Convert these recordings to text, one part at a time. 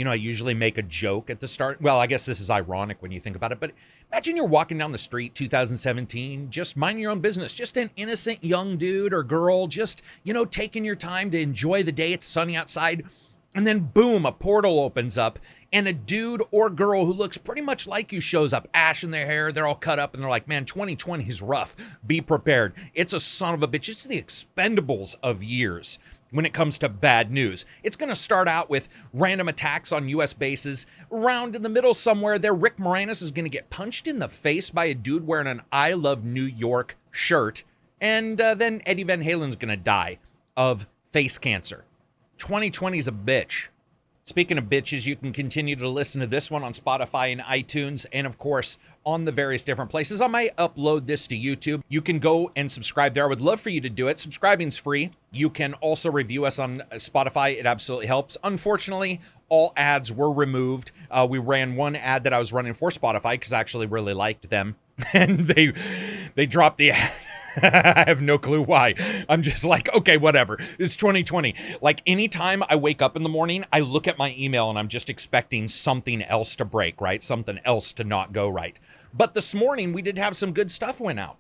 I usually make a joke at the start. Well, I guess this is ironic when you think about it, but imagine you're walking down the street 2017, just minding your own business, just an innocent young dude or girl, just, taking your time to enjoy the day. It's sunny outside. And then boom, a portal opens up and a dude or girl who looks pretty much like you shows up, ash in their hair. They're all cut up and they're like, man, 2020 is rough. Be prepared. It's a son of a bitch. It's the Expendables of years when it comes to bad news. It's going to start out with random attacks on U.S. bases. Around in the middle somewhere there, Rick Moranis is going to get punched in the face by a dude wearing an I Love New York shirt. And then Eddie Van Halen's going to die of face cancer. 2020 is a bitch. Speaking of bitches, you can continue to listen to this one on Spotify and iTunes, and of course, on the various different places. I might upload this to YouTube. You can go and subscribe there. I would love for you to do it. Subscribing's free. You can also review us on Spotify. It absolutely helps. Unfortunately, all ads were removed. We ran one ad that I was running for Spotify because I actually really liked them, and they dropped the ad. I have no clue why. I'm just like, okay, whatever. It's 2020. Like, anytime I wake up in the morning, I look at my email and I'm just expecting something else to break, right? Something else to not go right. But this morning, we did have some good stuff went out.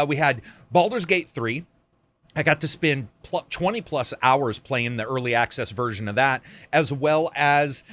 We had Baldur's Gate 3. I got to spend 20 plus hours playing the early access version of that, as well as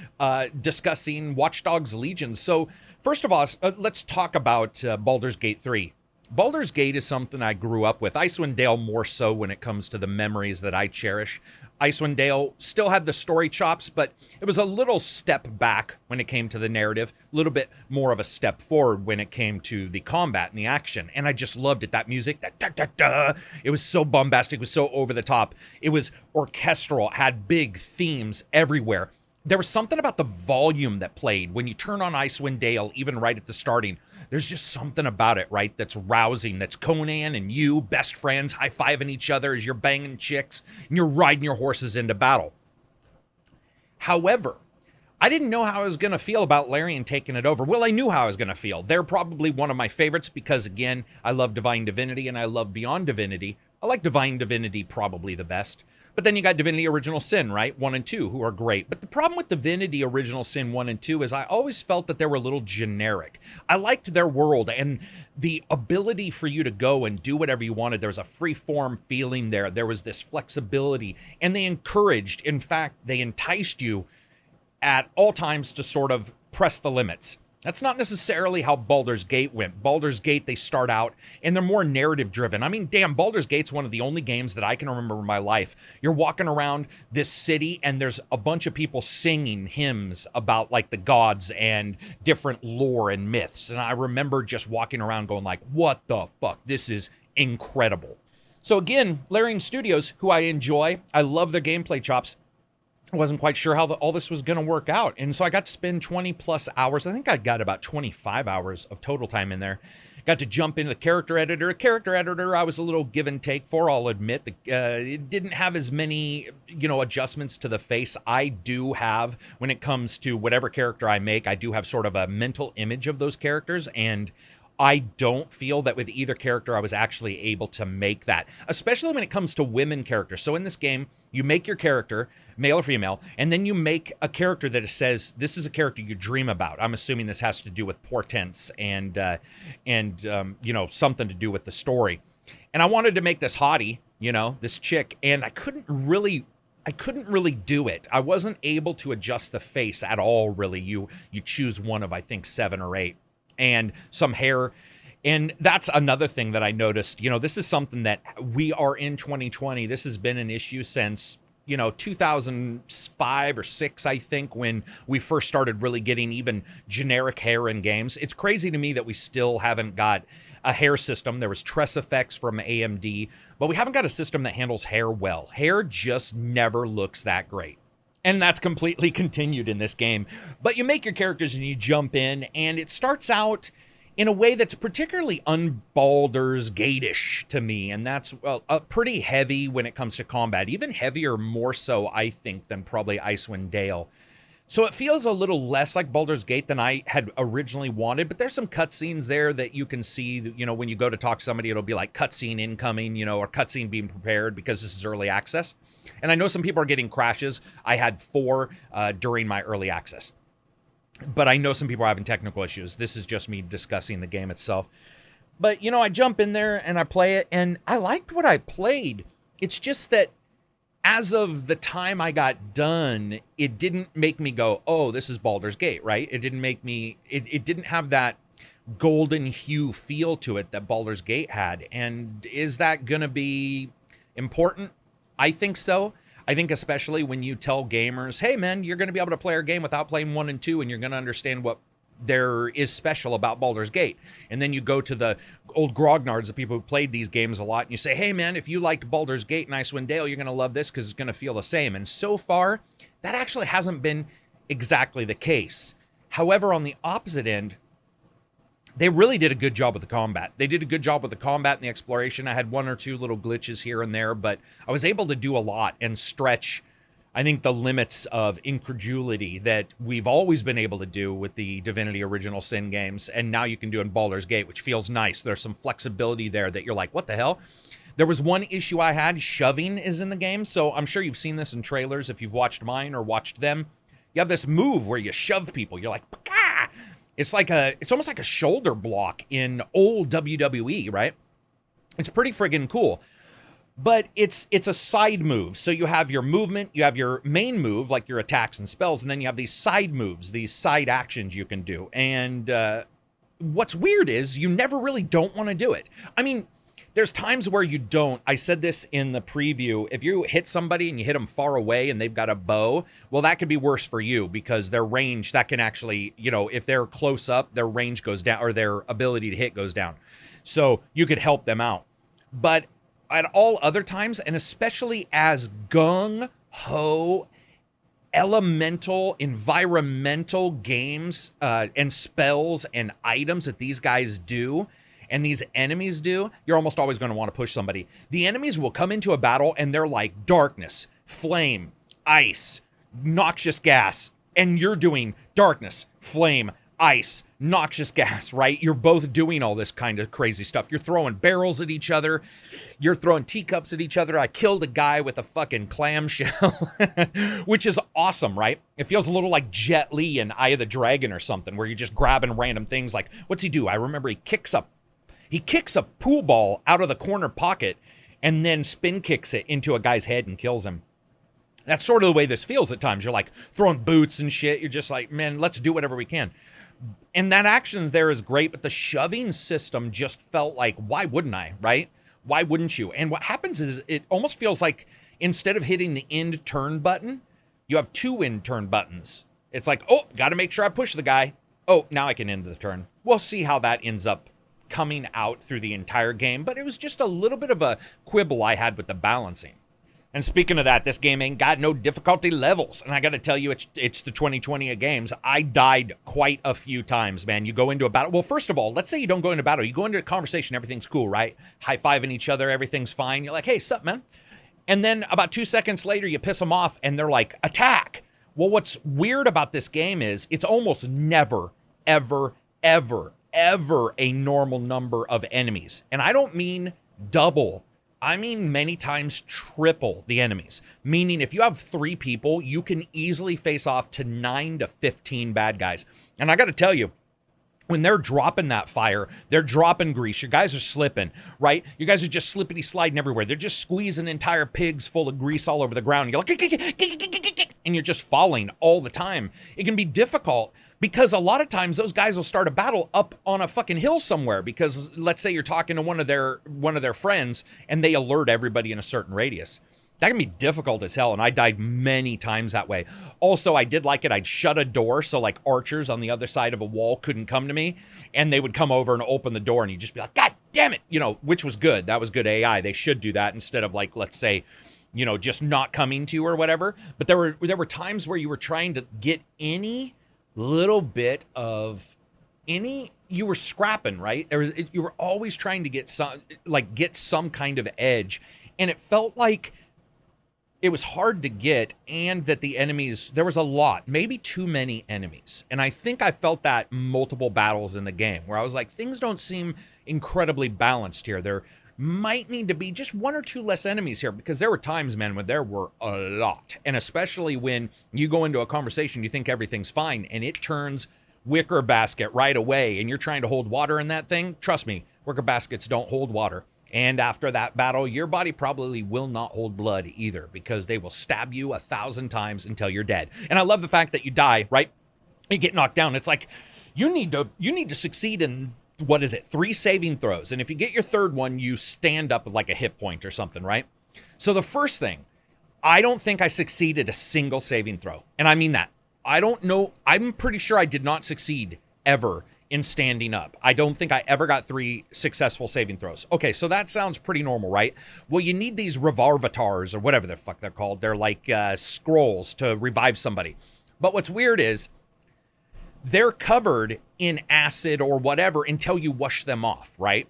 discussing Watch Dogs Legion. So first of all, let's talk about Baldur's Gate 3. Baldur's Gate is something I grew up with. Icewind Dale more so when it comes to the memories that I cherish. Icewind Dale still had the story chops, but it was a little step back when it came to the narrative, a little bit more of a step forward when it came to the combat and the action. And I just loved it. That music, that da-da-da, it was so bombastic, it was so over the top. It was orchestral, it had big themes everywhere. There was something about the volume that played when you turn on Icewind Dale, even right at the starting. There's just something about it, right, that's rousing. That's Conan and you, best friends, high-fiving each other as you're banging chicks and you're riding your horses into battle. However, I didn't know how I was going to feel about Larian taking it over. Well, I knew how I was going to feel. They're probably one of my favorites because, again, I love Divine Divinity and I love Beyond Divinity. I like Divine Divinity probably the best. But then you got Divinity Original Sin, right? 1 and 2, who are great. But the problem with Divinity Original Sin 1 and 2 is I always felt that they were a little generic. I liked their world and the ability for you to go and do whatever you wanted. There was a free-form feeling there. There was this flexibility. And they encouraged, in fact, they enticed you at all times to sort of press the limits. That's not necessarily how Baldur's Gate went. Baldur's Gate, they start out, and they're more narrative-driven. I mean, damn, Baldur's Gate's one of the only games that I can remember in my life. You're walking around this city, and there's a bunch of people singing hymns about, like, the gods and different lore and myths. And I remember just walking around going like, what the fuck? This is incredible. So again, Larian Studios, who I enjoy, I love their gameplay chops. I wasn't quite sure how all this was going to work out. And so I got to spend 20 plus hours. I think I got about 25 hours of total time in there. Got to jump into the character editor. Character editor, I was a little give and take for, I'll admit. It didn't have as many, adjustments to the face I do have when it comes to whatever character I make. I do have sort of a mental image of those characters, and I don't feel that with either character I was actually able to make that, especially when it comes to women characters. So in this game, you make your character, male or female, and then you make a character that says, this is a character you dream about. I'm assuming this has to do with portents and something to do with the story. And I wanted to make this hottie, this chick, and I couldn't really do it. I wasn't able to adjust the face at all, really. You choose one of, I think, 7 or 8. And some hair. And that's another thing that I noticed. This is something that we are in 2020. This has been an issue since, 2005 or 6, I think, when we first started really getting even generic hair in games. It's crazy to me that we still haven't got a hair system. There was Tress Effects from AMD, but we haven't got a system that handles hair well. Hair just never looks that great. And that's completely continued in this game. But you make your characters and you jump in, and it starts out in a way that's particularly un-Baldur's Gate-ish to me. And that's pretty heavy when it comes to combat. Even heavier, more so, I think, than probably Icewind Dale. So it feels a little less like Baldur's Gate than I had originally wanted, but there's some cutscenes there that you can see, when you go to talk to somebody, it'll be like cutscene incoming, or cutscene being prepared because this is early access. And I know some people are getting crashes. I had 4 during my early access. But I know some people are having technical issues. This is just me discussing the game itself. But, I jump in there and I play it, and I liked what I played. It's just that as of the time I got done, it didn't make me go, oh, this is Baldur's Gate, right? It didn't make me, it didn't have that golden hue feel to it that Baldur's Gate had. And is that going to be important? I think so. I think especially when you tell gamers, hey, man, you're going to be able to play our game without playing 1 and 2, and you're going to understand what there is special about Baldur's Gate. And then you go to the old grognards, the people who played these games a lot, and you say, hey man, if you liked Baldur's Gate and Icewind Dale, you're going to love this because it's going to feel the same. And so far, that actually hasn't been exactly the case. However, on the opposite end, they really did a good job with the combat. They did a good job with the combat and the exploration. I had 1 or 2 little glitches here and there, but I was able to do a lot and stretch, I think, the limits of incredulity that we've always been able to do with the Divinity Original Sin games, and now you can do in Baldur's Gate, which feels nice. There's some flexibility there that you're like, what the hell? There was one issue I had. Shoving is in the game, so I'm sure you've seen this in trailers if you've watched mine or watched them. You have this move where you shove people. You're like, ah! It's almost like a shoulder block in old WWE, right? It's pretty friggin' cool. But it's a side move. So you have your movement, you have your main move, like your attacks and spells, and then you have these side moves, these side actions you can do. And what's weird is you never really don't want to do it. I mean, there's times where you don't. I said this in the preview. If you hit somebody and you hit them far away and they've got a bow, well, that could be worse for you because their range, that can actually, if they're close up, their range goes down or their ability to hit goes down. So you could help them out. But at all other times, and especially as gung-ho, elemental, environmental games and spells and items that these guys do and these enemies do, you're almost always going to want to push somebody. The enemies will come into a battle and they're like darkness, flame, ice, noxious gas, and you're doing darkness, flame, ice, noxious gas, right? You're both doing all this kind of crazy stuff. You're throwing barrels at each other. You're throwing teacups at each other. I killed a guy with a fucking clamshell, which is awesome, right? It feels a little like Jet Li in Eye of the Dragon or something, where you're just grabbing random things. Like, what's he do? I remember he kicks a pool ball out of the corner pocket and then spin kicks it into a guy's head and kills him. That's sort of the way this feels at times. You're like throwing boots and shit. You're just like, man, let's do whatever we can. And that action there is great, but the shoving system just felt like, why wouldn't I, right? Why wouldn't you? And what happens is it almost feels like instead of hitting the end turn button, you have 2 end turn buttons. It's like, oh, got to make sure I push the guy. Oh, now I can end the turn. We'll see how that ends up coming out through the entire game, but it was just a little bit of a quibble I had with the balancing. And speaking of that, this game ain't got no difficulty levels. And I got to tell you, it's the 2020 of games. I died quite a few times, man. You go into a battle. Well, first of all, let's say you don't go into battle. You go into a conversation. Everything's cool, right? High-fiving each other. Everything's fine. You're like, hey, sup, man? And then about 2 seconds later, you piss them off, and they're like, attack. Well, what's weird about this game is it's almost never, ever, ever, ever a normal number of enemies. And I don't mean double. I mean many times triple the enemies. Meaning if you have 3 people, you can easily face off to 9 to 15 bad guys. And I got to tell you, when they're dropping that fire, they're dropping grease. Your guys are slipping, right? You guys are just slippity sliding everywhere. They're just squeezing entire pigs full of grease all over the ground. You're like, and you're just falling all the time. It can be difficult because a lot of times those guys will start a battle up on a fucking hill somewhere because let's say you're talking to one of their friends and they alert everybody in a certain radius. That can be difficult as hell, and I died many times that way. Also, I did like it. I'd shut a door so like archers on the other side of a wall couldn't come to me, and they would come over and open the door, and you'd just be like, God damn it, which was good. That was good AI. They should do that instead of like, let's say, just not coming to you or whatever. But there were times where you were trying to get any little bit of you were scrapping, right? You were always trying to get some kind of edge, and it felt like it was hard to get, and that the enemies, there was a lot, maybe too many enemies. And I think I felt that multiple battles in the game where I was like, things don't seem incredibly balanced here. There might need to be just one or two less enemies here, because there were times, man, when there were a lot. And especially when you go into a conversation, you think everything's fine, and it turns wicker basket right away, and you're trying to hold water in that thing. Trust me, wicker baskets don't hold water. And after that battle, your body probably will not hold blood either, because they will stab you 1,000 times until you're dead. And I love the fact that you die, right? You get knocked down. It's like you need to succeed in, what is it, 3 saving throws. And if you get your third one, you stand up with like a hit point or something, right? So the first thing, I don't think I succeeded a single saving throw. And I mean that. I don't know. I'm pretty sure I did not succeed ever in standing up. I don't think I ever got 3 successful saving throws. Okay, so that sounds pretty normal, right? Well, you need these revarvatars, or whatever the fuck they're called. They're like scrolls to revive somebody. But what's weird is they're covered in acid or whatever until you wash them off, right?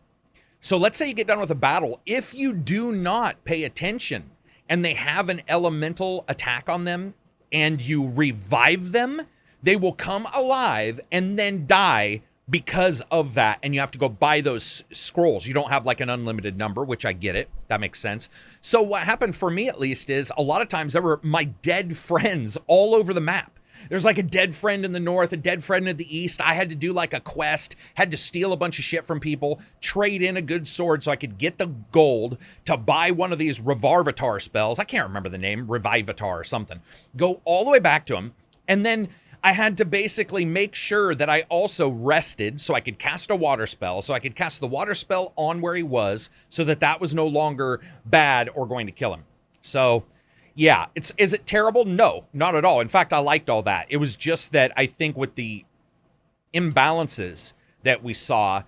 So let's say you get done with a battle. If you do not pay attention and they have an elemental attack on them and you revive them, they will come alive and then die because of that. And you have to go buy those scrolls. You don't have like an unlimited number, which I get it. That makes sense. So what happened for me, at least, is a lot of times there were my dead friends all over the map. There's like a dead friend in the north, a dead friend in the east. I had to do like a quest, had to steal a bunch of shit from people, trade in a good sword so I could get the gold to buy one of these Revarvatar spells. I can't remember the name, Revivatar or something. Go all the way back to him, and then I had to basically make sure that I also rested so I could cast a water spell, so I could cast the water spell on where he was, so that that was no longer bad or going to kill him. So, yeah, is it terrible? No, not at all. In fact, I liked all that. It was just that I think with the imbalances that we saw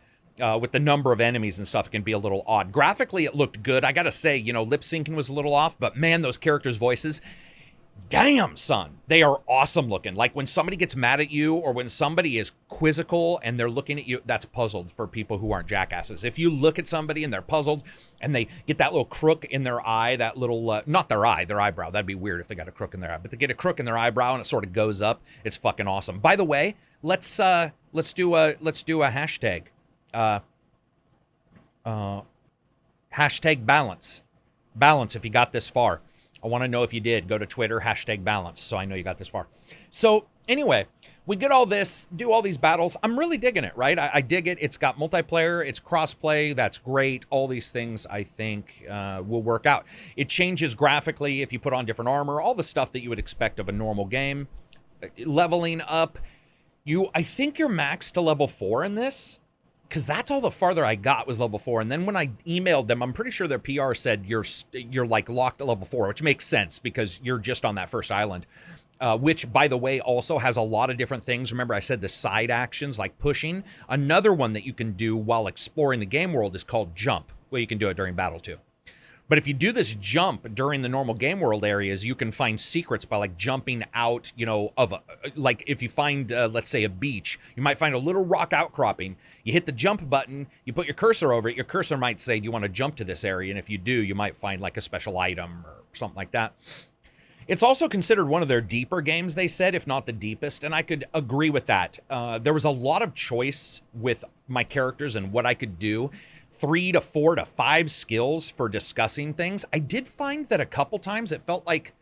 with the number of enemies and stuff, it can be a little odd. Graphically, it looked good. I gotta say, lip syncing was a little off, but man, those characters' voices, damn, son, they are awesome looking. Like when somebody gets mad at you, or when somebody is quizzical and they're looking at you, that's puzzled for people who aren't jackasses. If you look at somebody and they're puzzled and they get that little crook in their eye, that little, not their eye, their eyebrow. That'd be weird if they got a crook in their eye, but they get a crook in their eyebrow and it sort of goes up. It's fucking awesome. By the way, let's do a hashtag. Hashtag balance. Balance if you got this far. I want to know if you did. Go to Twitter, hashtag balance, so I know you got this far. So anyway, we get all this, do all these battles. I'm really digging it, right? I dig it. It's got multiplayer. It's crossplay. That's great. All these things, I think, will work out. It changes graphically if you put on different armor, all the stuff that you would expect of a normal game. Leveling up. I think you're maxed to level 4 in this, because that's all the farther I got was level 4. And then when I emailed them, I'm pretty sure their PR said you're like locked at level 4, which makes sense because you're just on that first island, which, by the way, also has a lot of different things. Remember, I said the side actions like pushing. Another one that you can do while exploring the game world is called jump. Well, you can do it during battle too. But if you do this jump during the normal game world areas, you can find secrets by like jumping out, like if you find, let's say, a beach, you might find a little rock outcropping. You hit the jump button, you put your cursor over it. Your cursor might say, do you want to jump to this area? And if you do, you might find like a special item or something like that. It's also considered one of their deeper games, they said, if not the deepest. And I could agree with that. There was a lot of choice with my characters and what I could do. 3 to 4 to 5 skills for discussing things. I did find that a couple times it felt like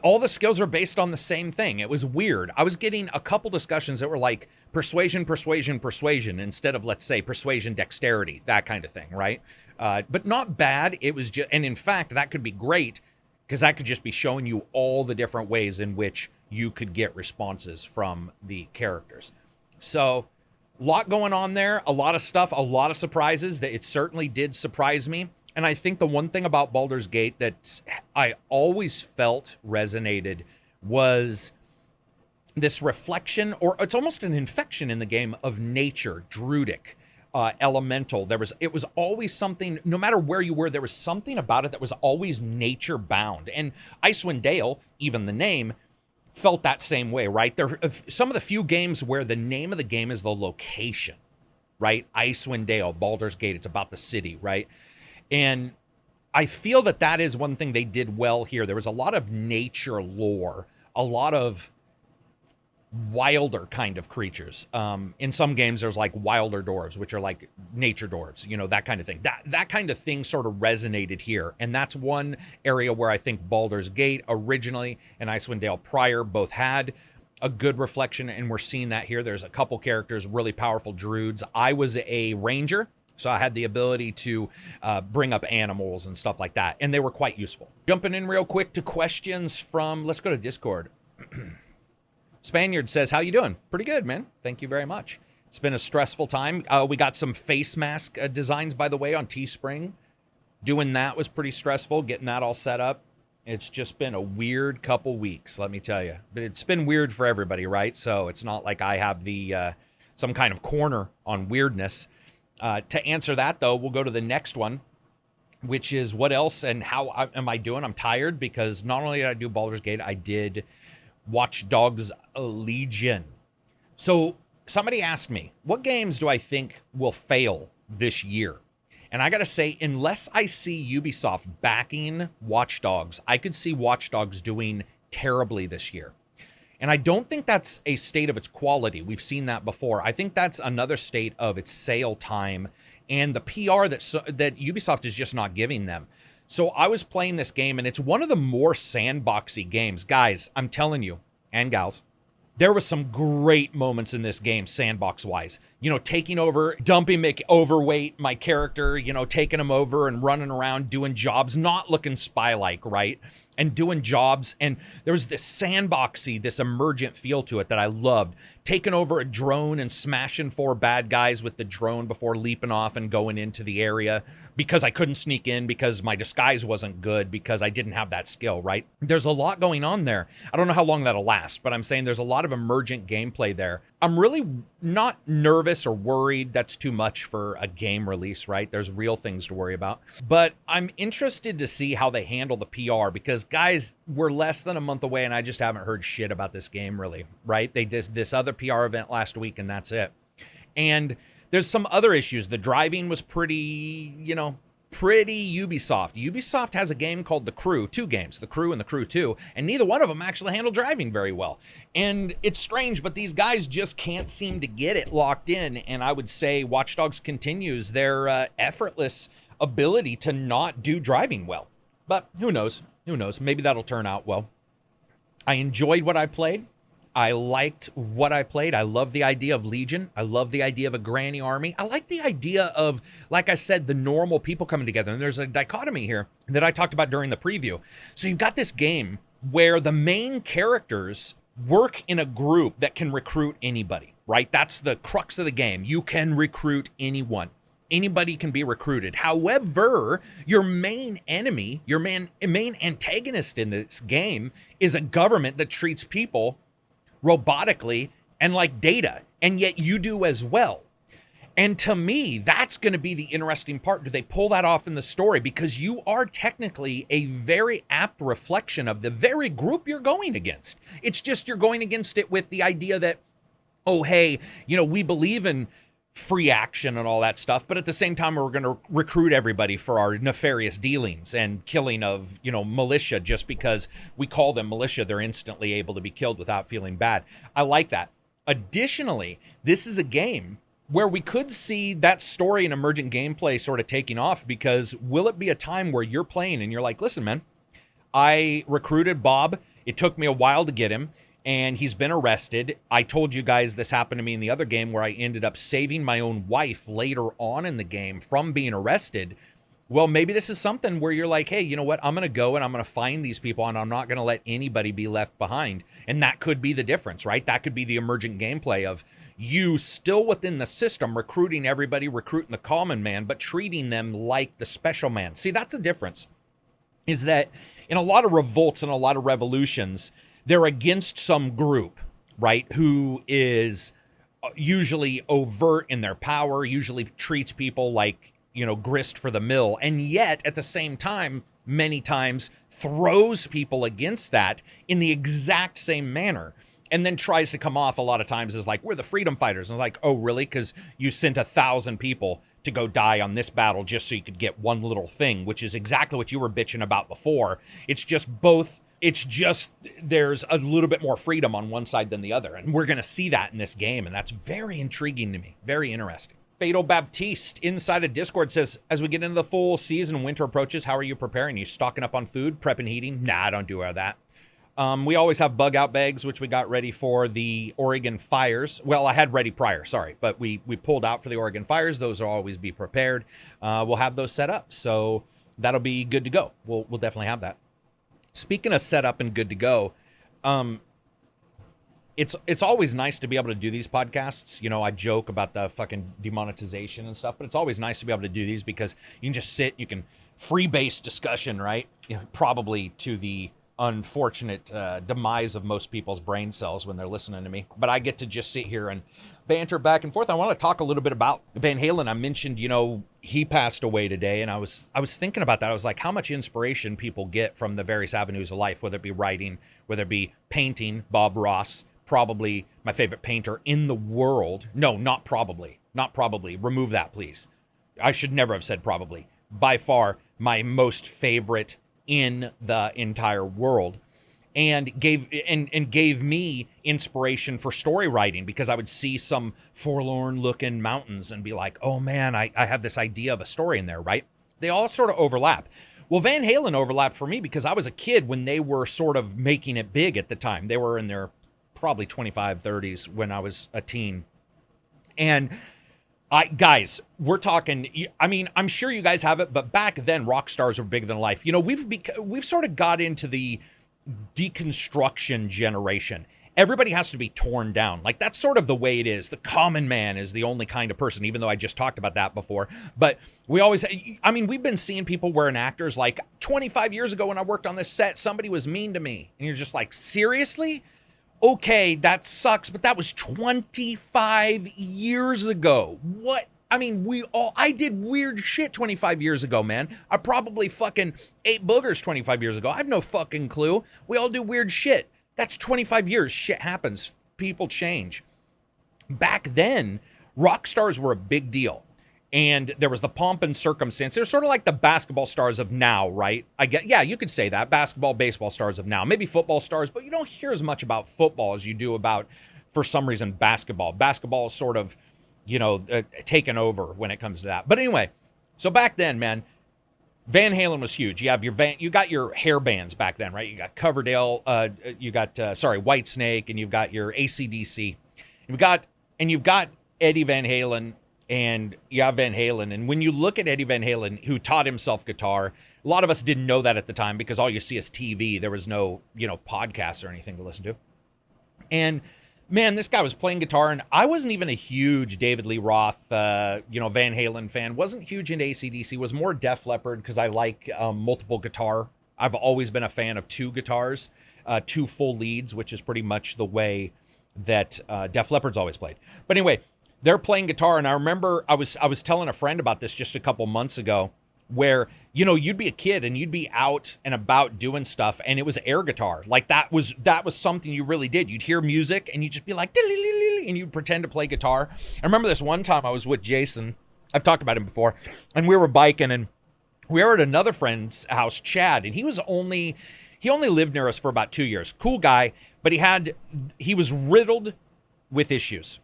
all the skills are based on the same thing. It was weird. I was getting a couple discussions that were like persuasion, persuasion, persuasion, instead of, let's say, persuasion, dexterity, that kind of thing, right? But not bad. It was just, and in fact, that could be great because that could just be showing you all the different ways in which you could get responses from the characters. So, lot going on there, a lot of stuff, a lot of surprises. That it certainly did surprise me. And I think the one thing about Baldur's Gate that I always felt resonated was this reflection, or it's almost an infection in the game, of nature, druidic, elemental. It was always something, no matter where you were, there was something about it that was always nature bound. And Icewind Dale, even the name, felt that same way, right? There are some of the few games where the name of the game is the location, right? Icewind Dale, Baldur's Gate, it's about the city, right? And I feel that is one thing they did well here. There was a lot of nature lore, a lot of wilder kind of creatures. In some games, there's like wilder dwarves, which are like nature dwarves, that kind of thing. That kind of thing sort of resonated here. And that's one area where I think Baldur's Gate originally and Icewind Dale prior both had a good reflection, and we're seeing that here. There's a couple characters, really powerful druids. I was a ranger, so I had the ability to bring up animals and stuff like that, and they were quite useful. Jumping in real quick to questions from, let's go to Discord. Spaniard says, how you doing? Pretty good, man. Thank you very much. It's been a stressful time. We got some face mask designs, by the way, on Teespring. Doing that was pretty stressful, getting that all set up. It's just been a weird couple weeks, let me tell you. But it's been weird for everybody, right? So it's not like I have the some kind of corner on weirdness. To answer that, though, we'll go to the next one, which is what else and how am I doing? I'm tired because not only did I do Baldur's Gate, I did Watch Dogs Legion. So somebody asked me, what games do I think will fail this year? And I got to say, unless I see Ubisoft backing Watch Dogs, I could see Watch Dogs doing terribly this year. And I don't think that's a state of its quality. We've seen that before. I think that's another state of its sale time and the PR that Ubisoft is just not giving them. So I was playing this game, and it's one of the more sandboxy games. Guys, I'm telling you, and gals, there was some great moments in this game, sandbox-wise. Taking over, dumping overweight my character, taking him over and running around doing jobs, not looking spy-like, right? And doing jobs, and there was this sandboxy, this emergent feel to it that I loved. Taking over a drone and smashing 4 bad guys with the drone before leaping off and going into the area because I couldn't sneak in, because my disguise wasn't good, because I didn't have that skill, right? There's a lot going on there. I don't know how long that'll last, but I'm saying there's a lot of emergent gameplay there. I'm really not nervous or worried. That's too much for a game release, right? There's real things to worry about. But I'm interested to see how they handle the PR, because, guys, we're less than a month away, and I just haven't heard shit about this game, really, right? They did this other PR event last week, and that's it. And there's some other issues. The driving was pretty Ubisoft. Ubisoft has a game called The Crew, 2 games, The Crew and The Crew 2, and neither one of them actually handle driving very well. And it's strange, but these guys just can't seem to get it locked in, and I would say Watch Dogs continues their effortless ability to not do driving well. But who knows? Who knows? Maybe that'll turn out well. I enjoyed what I played. I liked what I played. I love the idea of Legion. I love the idea of a granny army. I like the idea of, like I said, the normal people coming together. And there's a dichotomy here that I talked about during the preview. So you've got this game where the main characters work in a group that can recruit anybody, right? That's the crux of the game. You can recruit anyone. Anybody can be recruited. However, your main enemy, your main antagonist in this game is a government that treats people robotically and like data, and yet you do as well. And to me, that's going to be the interesting part. Do they pull that off in the story? Because you are technically a very apt reflection of the very group you're going against. It's just you're going against it with the idea that, oh, hey, we believe in free action and all that stuff, but at the same time, we're going to recruit everybody for our nefarious dealings and killing of, militia. Just because we call them militia, they're instantly able to be killed without feeling bad. I like that. Additionally, this is a game where we could see that story and emergent gameplay sort of taking off, because will it be a time where you're playing and you're like, listen, man, I recruited Bob. It took me a while to get him, and he's been arrested. I told you guys this happened to me in the other game where I ended up saving my own wife later on in the game from being arrested. Well, maybe this is something where you're like, hey, you know what? I'm going to go and I'm going to find these people, and I'm not going to let anybody be left behind. And that could be the difference, right? That could be the emergent gameplay of you still within the system, recruiting everybody, recruiting the common man, but treating them like the special man. See, that's the difference, is that in a lot of revolts and a lot of revolutions, they're against some group, right, who is usually overt in their power, usually treats people like, grist for the mill, and yet at the same time, many times throws people against that in the exact same manner, and then tries to come off a lot of times as like, we're the freedom fighters. And it's like, oh, really? Because you sent 1,000 people to go die on this battle just so you could get one little thing, which is exactly what you were bitching about before. It's just there's a little bit more freedom on one side than the other. And we're going to see that in this game. And that's very intriguing to me. Very interesting. Fatal Baptiste inside of Discord says, as we get into the full season, winter approaches, how are you preparing? You stocking up on food, prepping, heating? Nah, I don't do all that. We always have bug out bags, which we got ready for the Oregon fires. Well, I had ready prior, sorry, but we pulled out for the Oregon fires. Those will always be prepared. We'll have those set up, so that'll be good to go. We'll definitely have that. Speaking of set up and good to go, it's always nice to be able to do these podcasts. You know, I joke about the fucking demonetization and stuff, but it's always nice to be able to do these because you can just sit, you can free-base discussion, right? You know, probably to the unfortunate demise of most people's brain cells when they're listening to me. But I get to just sit here and banter back and forth. I want to talk a little bit about Van Halen. I mentioned, you know, he passed away today, and I was thinking about that. I was like, how much inspiration people get from the various avenues of life, whether it be writing, whether it be painting. Bob Ross, probably my favorite painter in the world. No, not probably. Not probably. Remove that, please. I should never have said probably. By far, my most favorite in the entire world, and gave me inspiration for story writing, because I would see some forlorn looking mountains and be like, oh man, I have this idea of a story in there, right? They all sort of overlap. Well, Van Halen overlapped for me because I was a kid when they were sort of making it big at the time. They were in their probably 25, 30s when I was a teen. And guys, we're talking, I mean, I'm sure you guys have it, but back then rock stars were bigger than life. You know, we've sort of got into the deconstruction generation. Everybody has to be torn down. Like, that's sort of the way it is. The common man is the only kind of person, even though I just talked about that before. But we always, I mean, we've been seeing people wearing actors like 25 years ago when I worked on this set, somebody was mean to me. And you're just like, seriously? Okay, that sucks, but that was 25 years ago. What? I mean, I did weird shit 25 years ago, man. I probably fucking ate boogers 25 years ago. I have no fucking clue. We all do weird shit. That's 25 years. Shit happens. People change. Back then, rock stars were a big deal. And there was the pomp and circumstance. They're sort of like the basketball stars of now, right? Yeah, you could say that. Basketball, baseball stars of now. Maybe football stars, but you don't hear as much about football as you do about, for some reason, basketball. Basketball is sort of, you know, taken over when it comes to that. But anyway, so back then, man, Van Halen was huge. You got your hair bands back then, right? You got Coverdale, Whitesnake, and you've got your AC/DC. You've got Eddie Van Halen. And yeah, Van Halen. And when you look at Eddie Van Halen, who taught himself guitar, a lot of us didn't know that at the time because all you see is TV. There was no, you know, podcasts or anything to listen to. And man, this guy was playing guitar, and I wasn't even a huge David Lee Roth, Van Halen fan. Wasn't huge into AC/DC. Was more Def Leppard because I like multiple guitar. I've always been a fan of two guitars, two full leads, which is pretty much the way that Def Leppard's always played. But anyway, they're playing guitar, and I remember I was telling a friend about this just a couple months ago, where, you know, you'd be a kid and you'd be out and about doing stuff, and it was air guitar. Like, that was something you really did. You'd hear music and you'd just be like, and you'd pretend to play guitar. I remember this one time I was with Jason. I've talked about him before, and we were biking, and we were at another friend's house, Chad, and he only lived near us for about 2 years. Cool guy, but he was riddled with issues.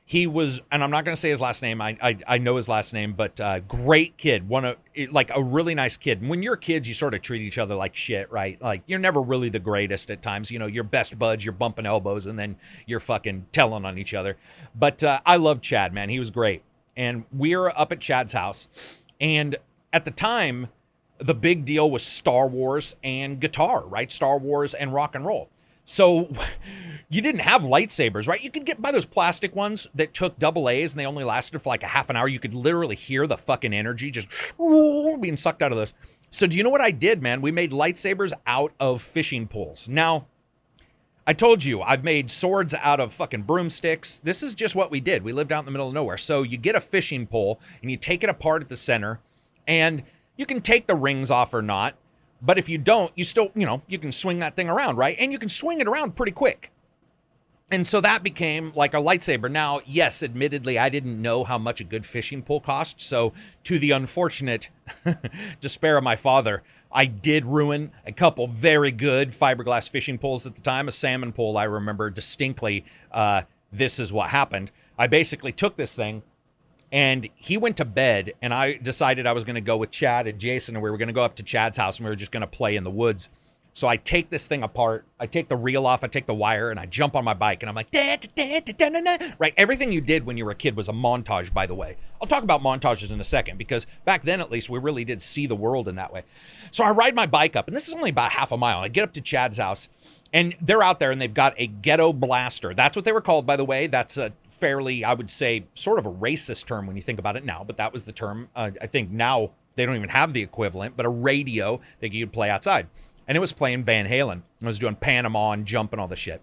He was, and I'm not going to say his last name. I know his last name, but great kid. Like a really nice kid. And when you're kids, you sort of treat each other like shit, right? Like, you're never really the greatest at times. You know, you're best buds, you're bumping elbows, and then you're fucking telling on each other. But I love Chad, man. He was great. And we were up at Chad's house. And at the time, the big deal was Star Wars and guitar, right? Star Wars and rock and roll. So you didn't have lightsabers, right? You could buy those plastic ones that took double A's and they only lasted for like a half an hour. You could literally hear the fucking energy just being sucked out of those. So do you know what I did, man? We made lightsabers out of fishing poles. Now, I told you, I've made swords out of fucking broomsticks. This is just what we did. We lived out in the middle of nowhere. So you get a fishing pole and you take it apart at the center, and you can take the rings off or not. But if you don't, you still, you know, you can swing that thing around, right? And you can swing it around pretty quick. And so that became like a lightsaber. Now, yes, admittedly, I didn't know how much a good fishing pole cost. So to the unfortunate despair of my father, I did ruin a couple very good fiberglass fishing poles at the time. A salmon pole, I remember distinctly. This is what happened. I basically took this thing, and he went to bed, and I decided I was going to go with Chad and Jason, and we were going to go up to Chad's house, and we were just going to play in the woods. So I take this thing apart, I take the reel off, I take the wire, and I jump on my bike, and I'm like, da, da, da, da, da, da. Right? Everything you did when you were a kid was a montage, by the way. I'll talk about montages in a second, because back then, at least, we really did see the world in that way. So I ride my bike up, and this is only about half a mile. I get up to Chad's house, and they're out there, and they've got a ghetto blaster. That's what they were called, by the way. That's a fairly, I would say, sort of a racist term when you think about it now, but that was the term. I think now they don't even have the equivalent, but a radio that you could play outside. And it was playing Van Halen. I was doing Panama and jump and all the shit.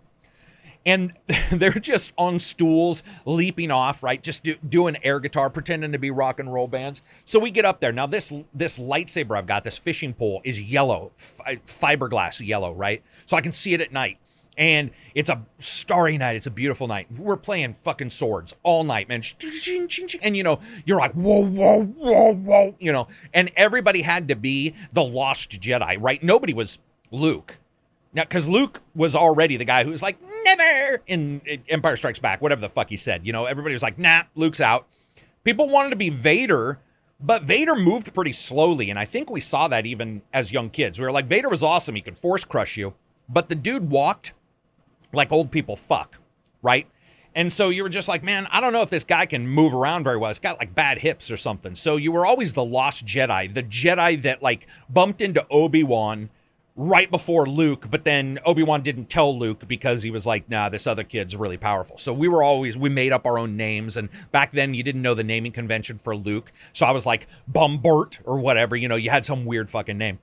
And they're just on stools, leaping off, right? Just doing air guitar, pretending to be rock and roll bands. So we get up there. Now, this lightsaber I've got, this fishing pole, is yellow, fiberglass yellow, right? So I can see it at night. And it's a starry night. It's a beautiful night. We're playing fucking swords all night, man. And, you know, you're like, whoa, whoa, whoa, whoa, you know. And everybody had to be the lost Jedi, right? Nobody was Luke. Now, because Luke was already the guy who was like, never, in Empire Strikes Back, whatever the fuck he said. You know, everybody was like, nah, Luke's out. People wanted to be Vader, but Vader moved pretty slowly. And I think we saw that even as young kids. We were like, Vader was awesome. He could force crush you. But the dude walked like old people fuck, right? And so you were just like, man, I don't know if this guy can move around very well. He's got like bad hips or something. So you were always the lost Jedi, the Jedi that like bumped into Obi-Wan right before Luke, but then Obi-Wan didn't tell Luke because he was like, nah, this other kid's really powerful. So we made up our own names. And back then you didn't know the naming convention for Luke. So I was like Bumbert or whatever, you know, you had some weird fucking name.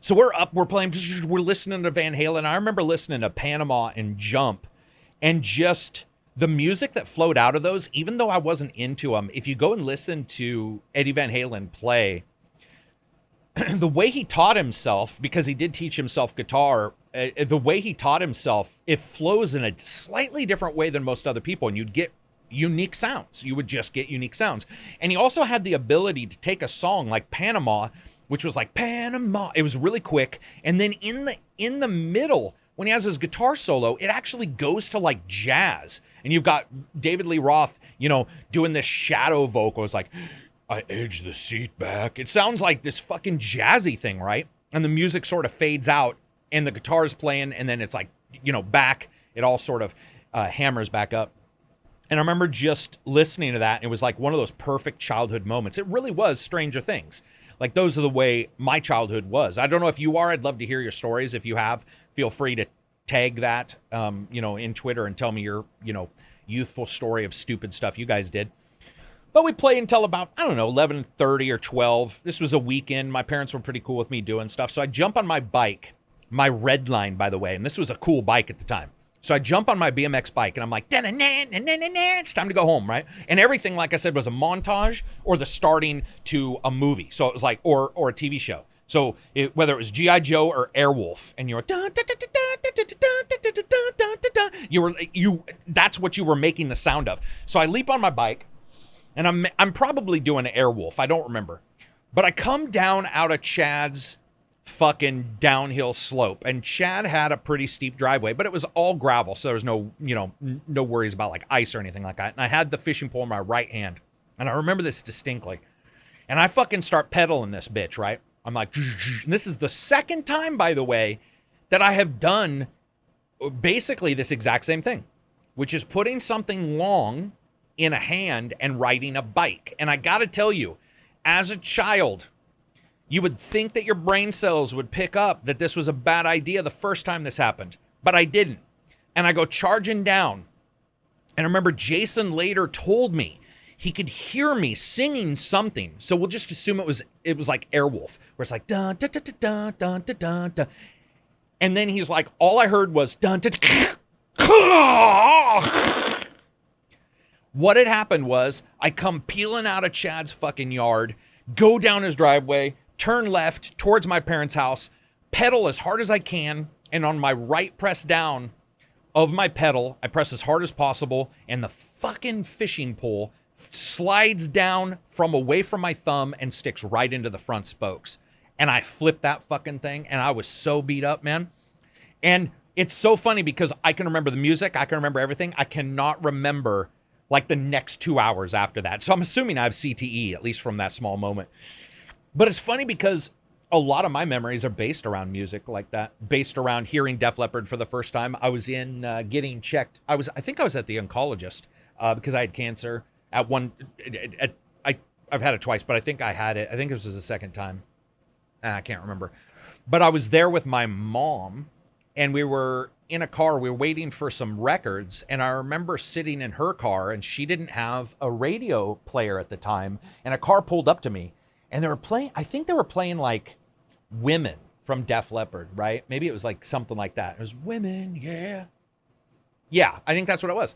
So we're up, we're playing, we're listening to Van Halen. I remember listening to Panama and Jump, and just the music that flowed out of those, even though I wasn't into them, if you go and listen to Eddie Van Halen play, the way he taught himself, because he did teach himself guitar, the way he taught himself, it flows in a slightly different way than most other people, and you'd get unique sounds. You would just get unique sounds. And he also had the ability to take a song like Panama, which was like Panama. It was really quick. And then in the middle, when he has his guitar solo, it actually goes to like jazz. And you've got David Lee Roth, you know, doing this shadow vocal. It's like, I edge the seat back. It sounds like this fucking jazzy thing, right? And the music sort of fades out and the guitar's playing, and then it's like, you know, back. It all sort of hammers back up. And I remember just listening to that, and it was like one of those perfect childhood moments. It really was Stranger Things. Like, those are the way my childhood was. I don't know if you are. I'd love to hear your stories. If you have, feel free to tag that, you know, in Twitter and tell me your, you know, youthful story of stupid stuff you guys did. But we played until about, I don't know, 11:30 or 12. This was a weekend. My parents were pretty cool with me doing stuff. So I jump on my bike, my Redline, by the way, and this was a cool bike at the time. So I jump on my BMX bike, and I'm like, it's time to go home, right? And everything, like I said, was a montage or the starting to a movie. So it was like, or a TV show. So whether it was G.I. Joe or Airwolf, and you were, that's what you were making the sound of. So I leap on my bike, and I'm probably doing Airwolf. I don't remember. But I come down out of Chad's fucking downhill slope, and Chad had a pretty steep driveway, but it was all gravel, so there was no, you know, no worries about like ice or anything like that. And I had the fishing pole in my right hand, and I remember this distinctly. And I fucking start pedaling this bitch, right? I'm like, and this is the second time, by the way, that I have done basically this exact same thing, which is putting something long in a hand and riding a bike. And I gotta tell you, as a child, you would think that your brain cells would pick up that this was a bad idea the first time this happened, but I didn't. And I go charging down. And I remember Jason later told me he could hear me singing something. So we'll just assume it was like Airwolf, where it's like dun dun dun dun dun dun dun dun. And then he's like, all I heard was dun dun. What had happened was I come peeling out of Chad's fucking yard, go down his driveway, turn left towards my parents' house, pedal as hard as I can, and on my right press down, of my pedal. I press as hard as possible, and the fucking fishing pole slides down from away from my thumb and sticks right into the front spokes. And I flipped that fucking thing, and I was so beat up, man. And it's so funny because I can remember the music, I can remember everything. I cannot remember like the next 2 hours after that. So I'm assuming I have CTE, at least from that small moment. But it's funny because a lot of my memories are based around music like that, based around hearing Def Leppard for the first time. I was in getting checked. I think I was at the oncologist because I had cancer at one. I've had it twice, but I think I had it. I think this was the second time. I can't remember. But I was there with my mom, and we were in a car. We were waiting for some records, and I remember sitting in her car, and she didn't have a radio player at the time, and a car pulled up to me, and they were playing, I think they were playing like Women from Def Leppard, right? Maybe it was like something like that. It was Women, yeah. Yeah, I think that's what it was.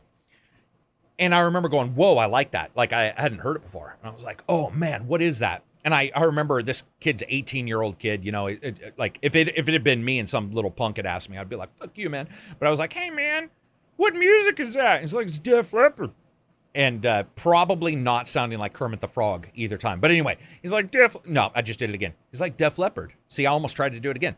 And I remember going, whoa, I like that. Like, I hadn't heard it before. And I was like, oh, man, what is that? And I remember this kid's 18-year-old kid, you know, like if it had been me and some little punk had asked me, I'd be like, fuck you, man. But I was like, hey, man, what music is that? And he's like, it's Def Leppard. And probably not sounding like Kermit the Frog either time. But anyway, he's like, no, I just did it again. He's like, Def Leppard. See, I almost tried to do it again.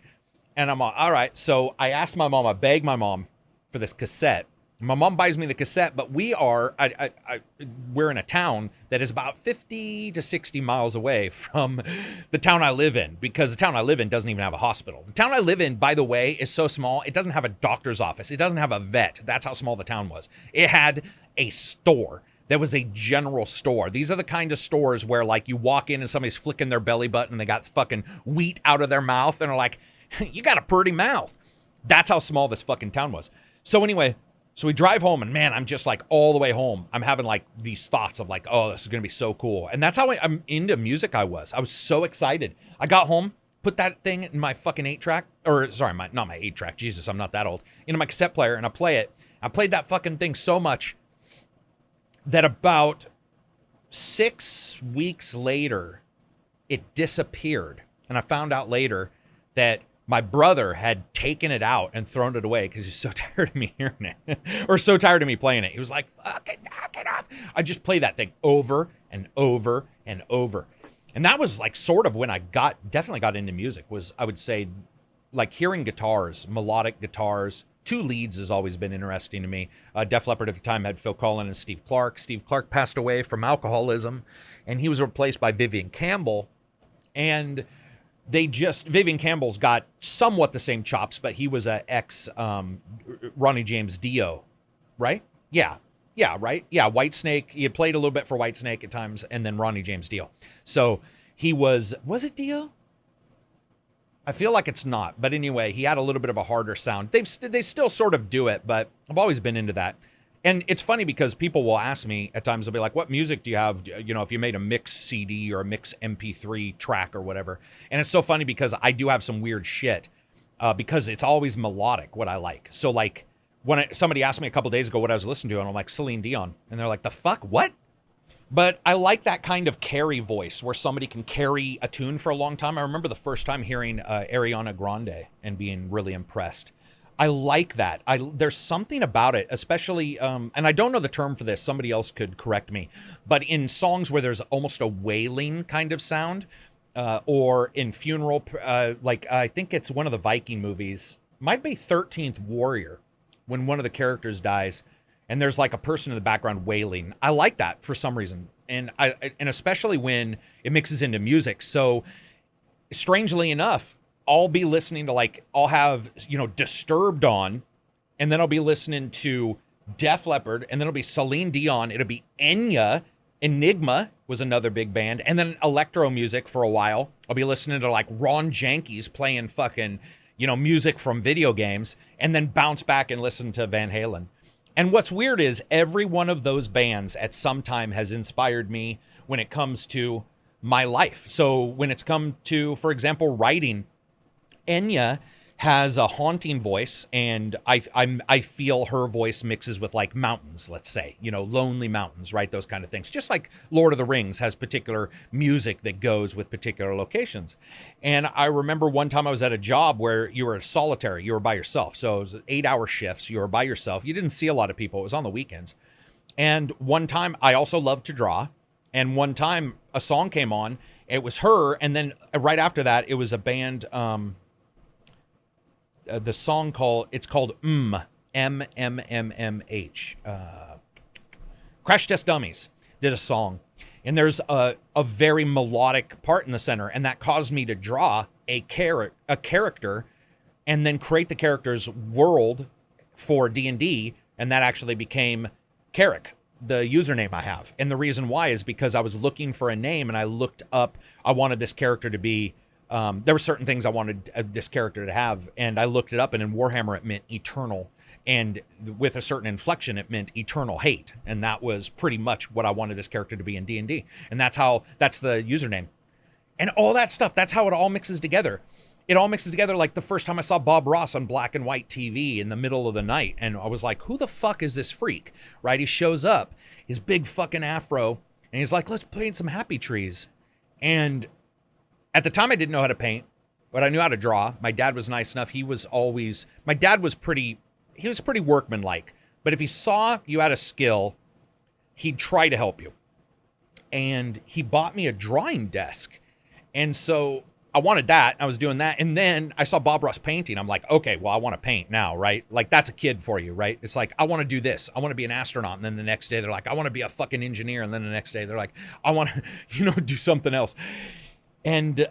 And I'm all right. So I asked my mom, I begged my mom for this cassette. My mom buys me the cassette, but we're in a town that is about 50 to 60 miles away from the town I live in, because the town I live in doesn't even have a hospital. The town I live in, by the way, is so small, it doesn't have a doctor's office. It doesn't have a vet. That's how small the town was. It had a store. There was a general store. These are the kind of stores where, like, you walk in and somebody's flicking their belly button and they got fucking wheat out of their mouth and are like, you got a pretty mouth. That's how small this fucking town was. So anyway, so we drive home, and man, I'm just like all the way home, I'm having like these thoughts of like, oh, this is going to be so cool. And that's how I'm into music. I was so excited. I got home, put that thing in my fucking 8-track, or sorry, not my 8-track. Jesus, I'm not that old. Into my cassette player, and I play it. I played that fucking thing so much that about 6 weeks later, it disappeared. And I found out later that my brother had taken it out and thrown it away because he's so tired of me hearing it, or so tired of me playing it. He was like, fucking knock it off. I just play that thing over and over and over. And that was like sort of when I definitely got into music, was, I would say, like hearing guitars, melodic guitars. 2 leads has always been interesting to me. Def Leppard at the time had Phil Collen and Steve Clark. Steve Clark passed away from alcoholism, and he was replaced by Vivian Campbell. And Vivian Campbell's got somewhat the same chops, but he was a ex Ronnie James Dio, right? Yeah, right? Yeah, Whitesnake. He had played a little bit for Whitesnake at times, and then Ronnie James Dio. So he was it Dio? I feel like it's not, but anyway, he had a little bit of a harder sound. They still sort of do it, but I've always been into that. And it's funny because people will ask me at times, they'll be like, what music do you have, you know, if you made a mix CD or a mix MP3 track or whatever. And it's so funny because I do have some weird shit because it's always melodic, what I like. So like when somebody asked me a couple days ago what I was listening to, and I'm like, Celine Dion. And they're like, the fuck, what? But I like that kind of carry voice where somebody can carry a tune for a long time. I remember the first time hearing Ariana Grande and being really impressed. I like that. There's something about it, especially, and I don't know the term for this, somebody else could correct me, but in songs where there's almost a wailing kind of sound, or in funeral, like I think it's one of the Viking movies, might be 13th Warrior, when one of the characters dies, and there's like a person in the background wailing. I like that for some reason, and especially when it mixes into music. So, strangely enough, I'll be listening to, like, I'll have, you know, Disturbed on, and then I'll be listening to Def Leppard, and then it'll be Celine Dion, it'll be Enya, Enigma was another big band, and then electro music for a while. I'll be listening to, like, Ron Janke's playing fucking, you know, music from video games, and then bounce back and listen to Van Halen. And what's weird is every one of those bands at some time has inspired me when it comes to my life. So when it's come to, for example, writing, Enya has a haunting voice, and I feel her voice mixes with like mountains, let's say, lonely mountains, right? Those kind of things. Just like Lord of the Rings has particular music that goes with particular locations. And I remember one time I was at a job where you were solitary, you were by yourself. So it was 8-hour shifts, you were by yourself. You didn't see a lot of people. It was on the weekends. And one time I also loved to draw. And one time a song came on, it was her. And then right after that, it was a band, the song it's called M-M-M-M-H. Crash Test Dummies did a song. And there's a very melodic part in the center. And that caused me to draw a character and then create the character's world for D&D. And that actually became Karak, the username I have. And the reason why is because I was looking for a name and I looked up, I wanted this character to be, there were certain things I wanted this character to have, and I looked it up, and in Warhammer it meant eternal, and with a certain inflection it meant eternal hate, and that was pretty much what I wanted this character to be in D&D, and that's the username. And all that stuff, that's how it all mixes together. It all mixes together like the first time I saw Bob Ross on black and white TV in the middle of the night, and I was like, who the fuck is this freak, right? He shows up, his big fucking afro, and he's like, let's paint some happy trees. And at the time I didn't know how to paint, but I knew how to draw. My dad was nice enough. My dad was pretty workmanlike, but if he saw you had a skill, he'd try to help you. And he bought me a drawing desk. And so I wanted that. I was doing that. And then I saw Bob Ross painting. I'm like, okay, well, I want to paint now, right? Like, that's a kid for you, right? It's like, I want to do this. I want to be an astronaut. And then the next day they're like, I want to be a fucking engineer. And then the next day they're like, I want to, do something else. And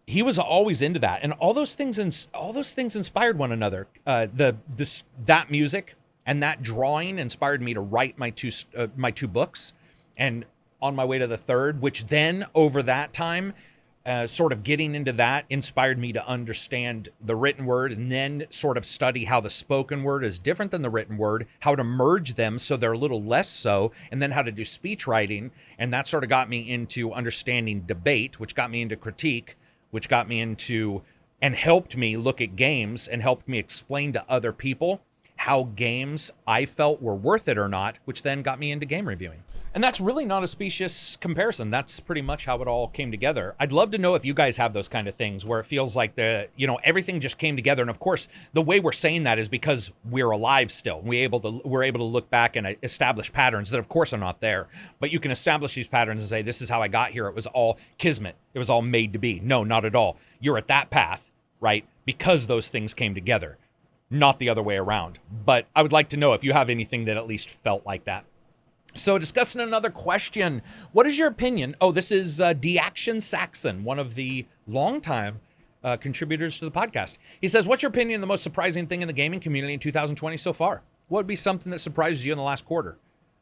he was always into that. And all those things inspired one another. That music and that drawing inspired me to write my two books. And on my way to the third, which then over that time, sort of getting into that inspired me to understand the written word, and then sort of study how the spoken word is different than the written word, how to merge them so they're a little less so, and then how to do speech writing. And that sort of got me into understanding debate, which got me into critique, which got me into and helped me look at games and helped me explain to other people how games I felt were worth it or not, which then got me into game reviewing. And that's really not a specious comparison. That's pretty much how it all came together. I'd love to know if you guys have those kind of things where it feels like everything just came together. And of course, the way we're saying that is because we're alive still. We're able to look back and establish patterns that of course are not there. But you can establish these patterns and say, this is how I got here. It was all kismet. It was all made to be. No, not at all. You're at that path, right? Because those things came together, not the other way around. But I would like to know if you have anything that at least felt like that. So discussing another question, what is your opinion? Oh, this is D-Action Saxon, one of the longtime contributors to the podcast. He says, what's your opinion on the most surprising thing in the gaming community in 2020 so far? What would be something that surprises you in the last quarter?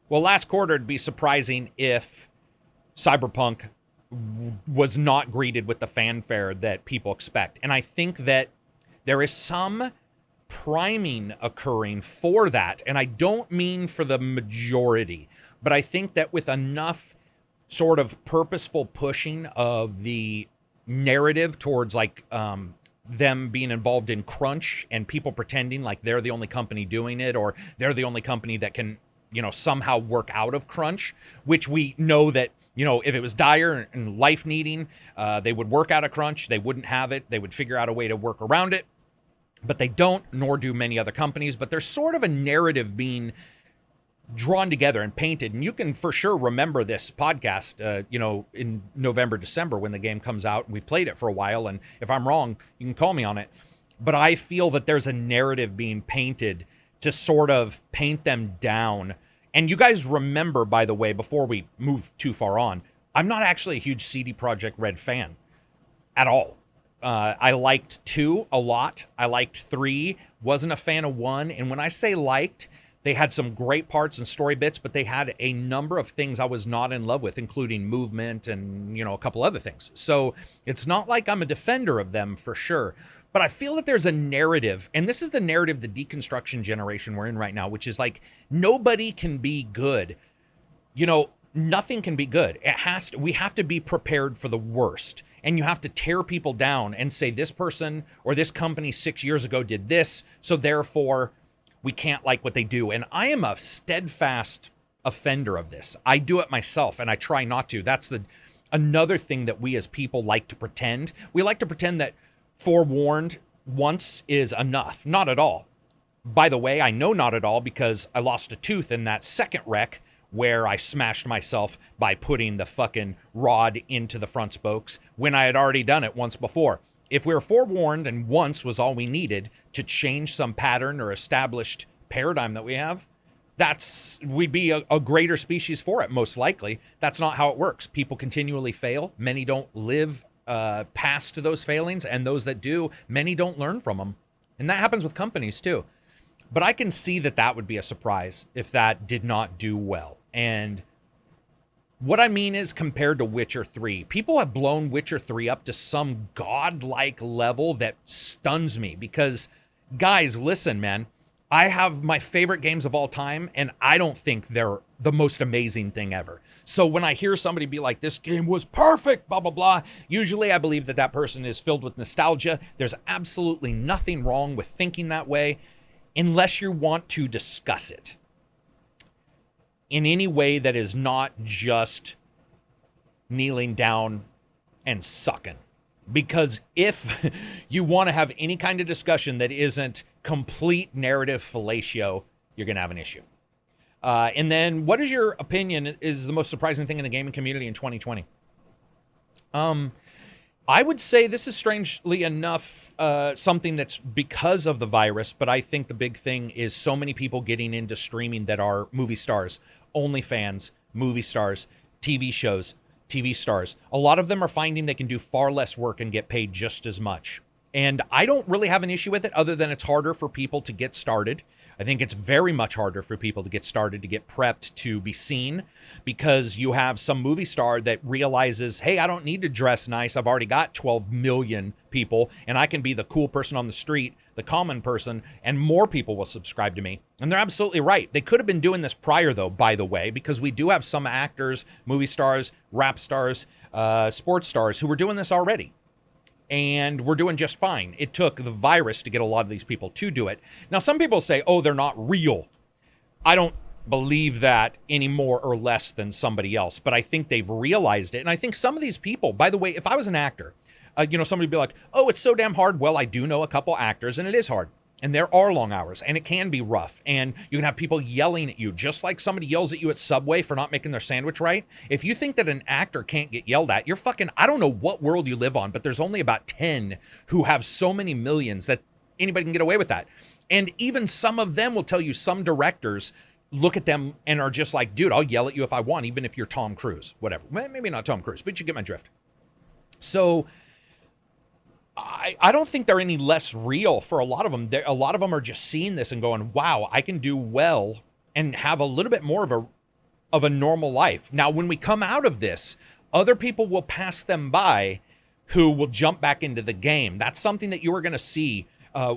Well, last quarter it'd be surprising if Cyberpunk was not greeted with the fanfare that people expect. And I think that there is some priming occurring for that. And I don't mean for the majority, but I think that with enough sort of purposeful pushing of the narrative towards like them being involved in crunch and people pretending like they're the only company doing it, or they're the only company that can, somehow work out of crunch, which we know that, if it was dire and life needing, they would work out of crunch. They wouldn't have it. They would figure out a way to work around it, but they don't, nor do many other companies. But there's sort of a narrative being drawn together and painted. And you can for sure remember this podcast, in November, December, when the game comes out. We played it for a while, and if I'm wrong, you can call me on it. But I feel that there's a narrative being painted to sort of paint them down. And you guys remember, by the way, before we move too far on, I'm not actually a huge CD Projekt Red fan at all. I liked 2 a lot. I liked 3, wasn't a fan of 1. And when I say liked, they had some great parts and story bits, but they had a number of things I was not in love with, including movement and, a couple other things. So it's not like I'm a defender of them for sure, but I feel that there's a narrative, and this is the narrative, the deconstruction generation we're in right now, which is like, nobody can be good. Nothing can be good. We have to be prepared for the worst. and you have to tear people down and say this person or this company 6 years ago did this, so therefore we can't like what they do. And I am a steadfast offender of this. I do it myself, and I try not to. That's another thing that we as people like to pretend. We like to pretend that forewarned once is enough. Not at all. By the way, I know not at all because I lost a tooth in that second wreck where I smashed myself by putting the fucking rod into the front spokes when I had already done it once before. If we were forewarned and once was all we needed to change some pattern or established paradigm that we have, we'd be a greater species for it, most likely. That's not how it works. People continually fail. Many don't live past those failings, and those that do, many don't learn from them. And that happens with companies too. But I can see that would be a surprise if that did not do well. And what I mean is, compared to Witcher 3, people have blown Witcher 3 up to some godlike level that stuns me. Because, guys, listen, man, I have my favorite games of all time, and I don't think they're the most amazing thing ever. So when I hear somebody be like, this game was perfect, blah, blah, blah, usually I believe that person is filled with nostalgia. There's absolutely nothing wrong with thinking that way, unless you want to discuss it in any way that is not just kneeling down and sucking. Because if you want to have any kind of discussion that isn't complete narrative fellatio, you're going to have an issue. And then, what is your opinion is the most surprising thing in the gaming community in 2020? I would say this is, strangely enough, something that's because of the virus, but I think the big thing is so many people getting into streaming that are movie stars, OnlyFans, movie stars, TV shows, TV stars. A lot of them are finding they can do far less work and get paid just as much. And I don't really have an issue with it, other than it's harder for people to get started. I think it's very much harder for people to get started, to get prepped, to be seen, because you have some movie star that realizes, hey, I don't need to dress nice. I've already got 12 million people, and I can be the cool person on the street, the common person, and more people will subscribe to me. And they're absolutely right. They could have been doing this prior, though, by the way, because we do have some actors, movie stars, rap stars, sports stars who were doing this already. And we're doing just fine. It took the virus to get a lot of these people to do it. Now, some people say, oh, they're not real. I don't believe that any more or less than somebody else, but I think they've realized it. And I think some of these people, by the way, if I was an actor, somebody would be like, oh, it's so damn hard. Well, I do know a couple actors, and it is hard. And there are long hours, and it can be rough. And you can have people yelling at you, just like somebody yells at you at Subway for not making their sandwich right. If you think that an actor can't get yelled at, you're fucking, I don't know what world you live on, but there's only about 10 who have so many millions that anybody can get away with that. And even some of them will tell you, some directors look at them and are just like, dude, I'll yell at you if I want, even if you're Tom Cruise, whatever. Maybe not Tom Cruise, but you get my drift. So I don't think they're any less real for a lot of them. A lot of them are just seeing this and going, wow, I can do well and have a little bit more of a normal life. Now, when we come out of this, other people will pass them by who will jump back into the game. That's something that you are going to see,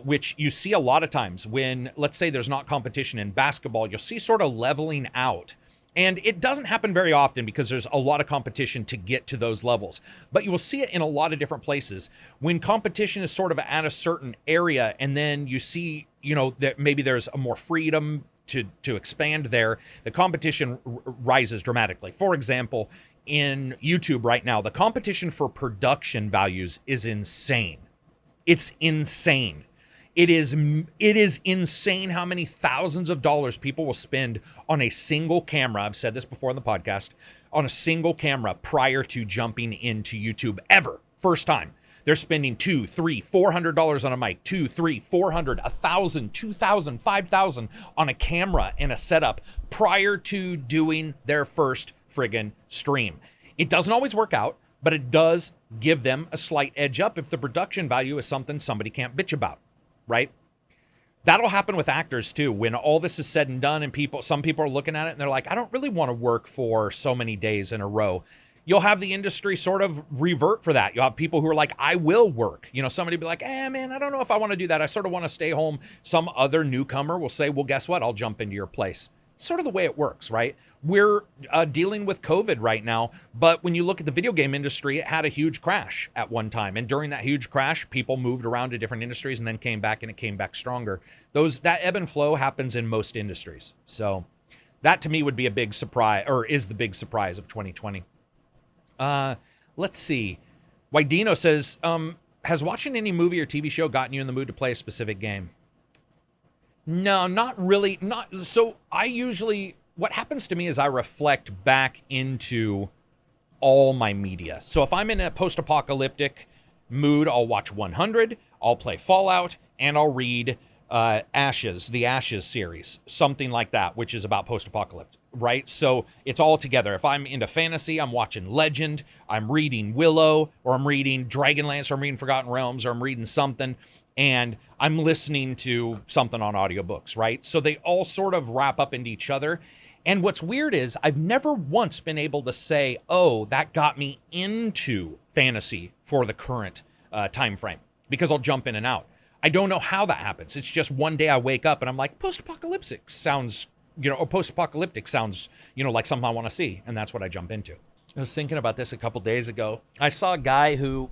which you see a lot of times when, let's say there's not competition in basketball, you'll see sort of leveling out. And it doesn't happen very often because there's a lot of competition to get to those levels. But you will see it in a lot of different places. When competition is sort of at a certain area, and then you see, that maybe there's a more freedom to expand there, the competition rises dramatically. For example, in YouTube right now, the competition for production values is insane. It's insane. It is insane how many thousands of dollars people will spend on a single camera. I've said this before on the podcast, on a single camera prior to jumping into YouTube ever. First time. They're spending $200, $300, $400 on a mic, $200, $300, $400, $1,000, $2,000, $5,000 on a camera and a setup prior to doing their first friggin' stream. It doesn't always work out, but it does give them a slight edge up if the production value is something somebody can't bitch about. Right? That'll happen with actors too. When all this is said and done and some people are looking at it and they're like, I don't really want to work for so many days in a row. You'll have the industry sort of revert for that. You'll have people who are like, I will work. Somebody be like, man, I don't know if I want to do that. I sort of want to stay home. Some other newcomer will say, well, guess what? I'll jump into your place. Sort of the way it works, right? We're dealing with COVID right now, but when you look at the video game industry, it had a huge crash at one time. And during that huge crash, people moved around to different industries and then came back, and it came back stronger. That ebb and flow happens in most industries. So that to me would be a big surprise, or is the big surprise of 2020. Let's see. Wydino says, has watching any movie or TV show gotten you in the mood to play a specific game? No, not really. So what happens to me is I reflect back into all my media. So if I'm in a post-apocalyptic mood, I'll watch 100, I'll play Fallout, and I'll read the Ashes series, something like that, which is about post-apocalypse, right? So it's all together. If I'm into fantasy, I'm watching Legend, I'm reading Willow, or I'm reading Dragonlance, or I'm reading Forgotten Realms, or I'm reading something, and I'm listening to something on audiobooks, right? So they all sort of wrap up into each other. And what's weird is I've never once been able to say, oh, that got me into fantasy for the current time frame, because I'll jump in and out. I don't know how that happens. It's just one day I wake up and I'm like, post-apocalyptic sounds, like something I want to see. And that's what I jump into. I was thinking about this a couple days ago. I saw a guy who,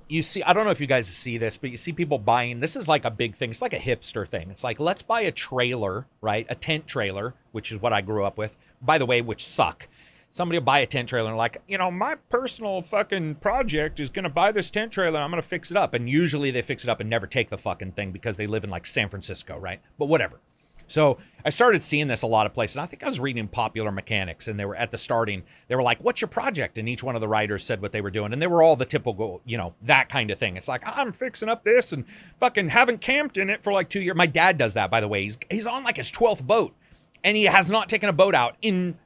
you see, I don't know if you guys see this, but you see people buying, this is like a big thing. It's like a hipster thing. It's like, let's buy a trailer, right? A tent trailer, which is what I grew up with, by the way, which suck. Somebody will buy a tent trailer and like, my personal fucking project is going to buy this tent trailer. I'm going to fix it up. And usually they fix it up and never take the fucking thing because they live in like San Francisco, right? But whatever. So I started seeing this a lot of places. I think I was reading Popular Mechanics, and they were at the starting. They were like, what's your project? And each one of the writers said what they were doing. And they were all the typical, that kind of thing. It's like, I'm fixing up this and fucking haven't camped in it for like 2 years. My dad does that, by the way. He's on like his 12th boat, and he has not taken a boat out in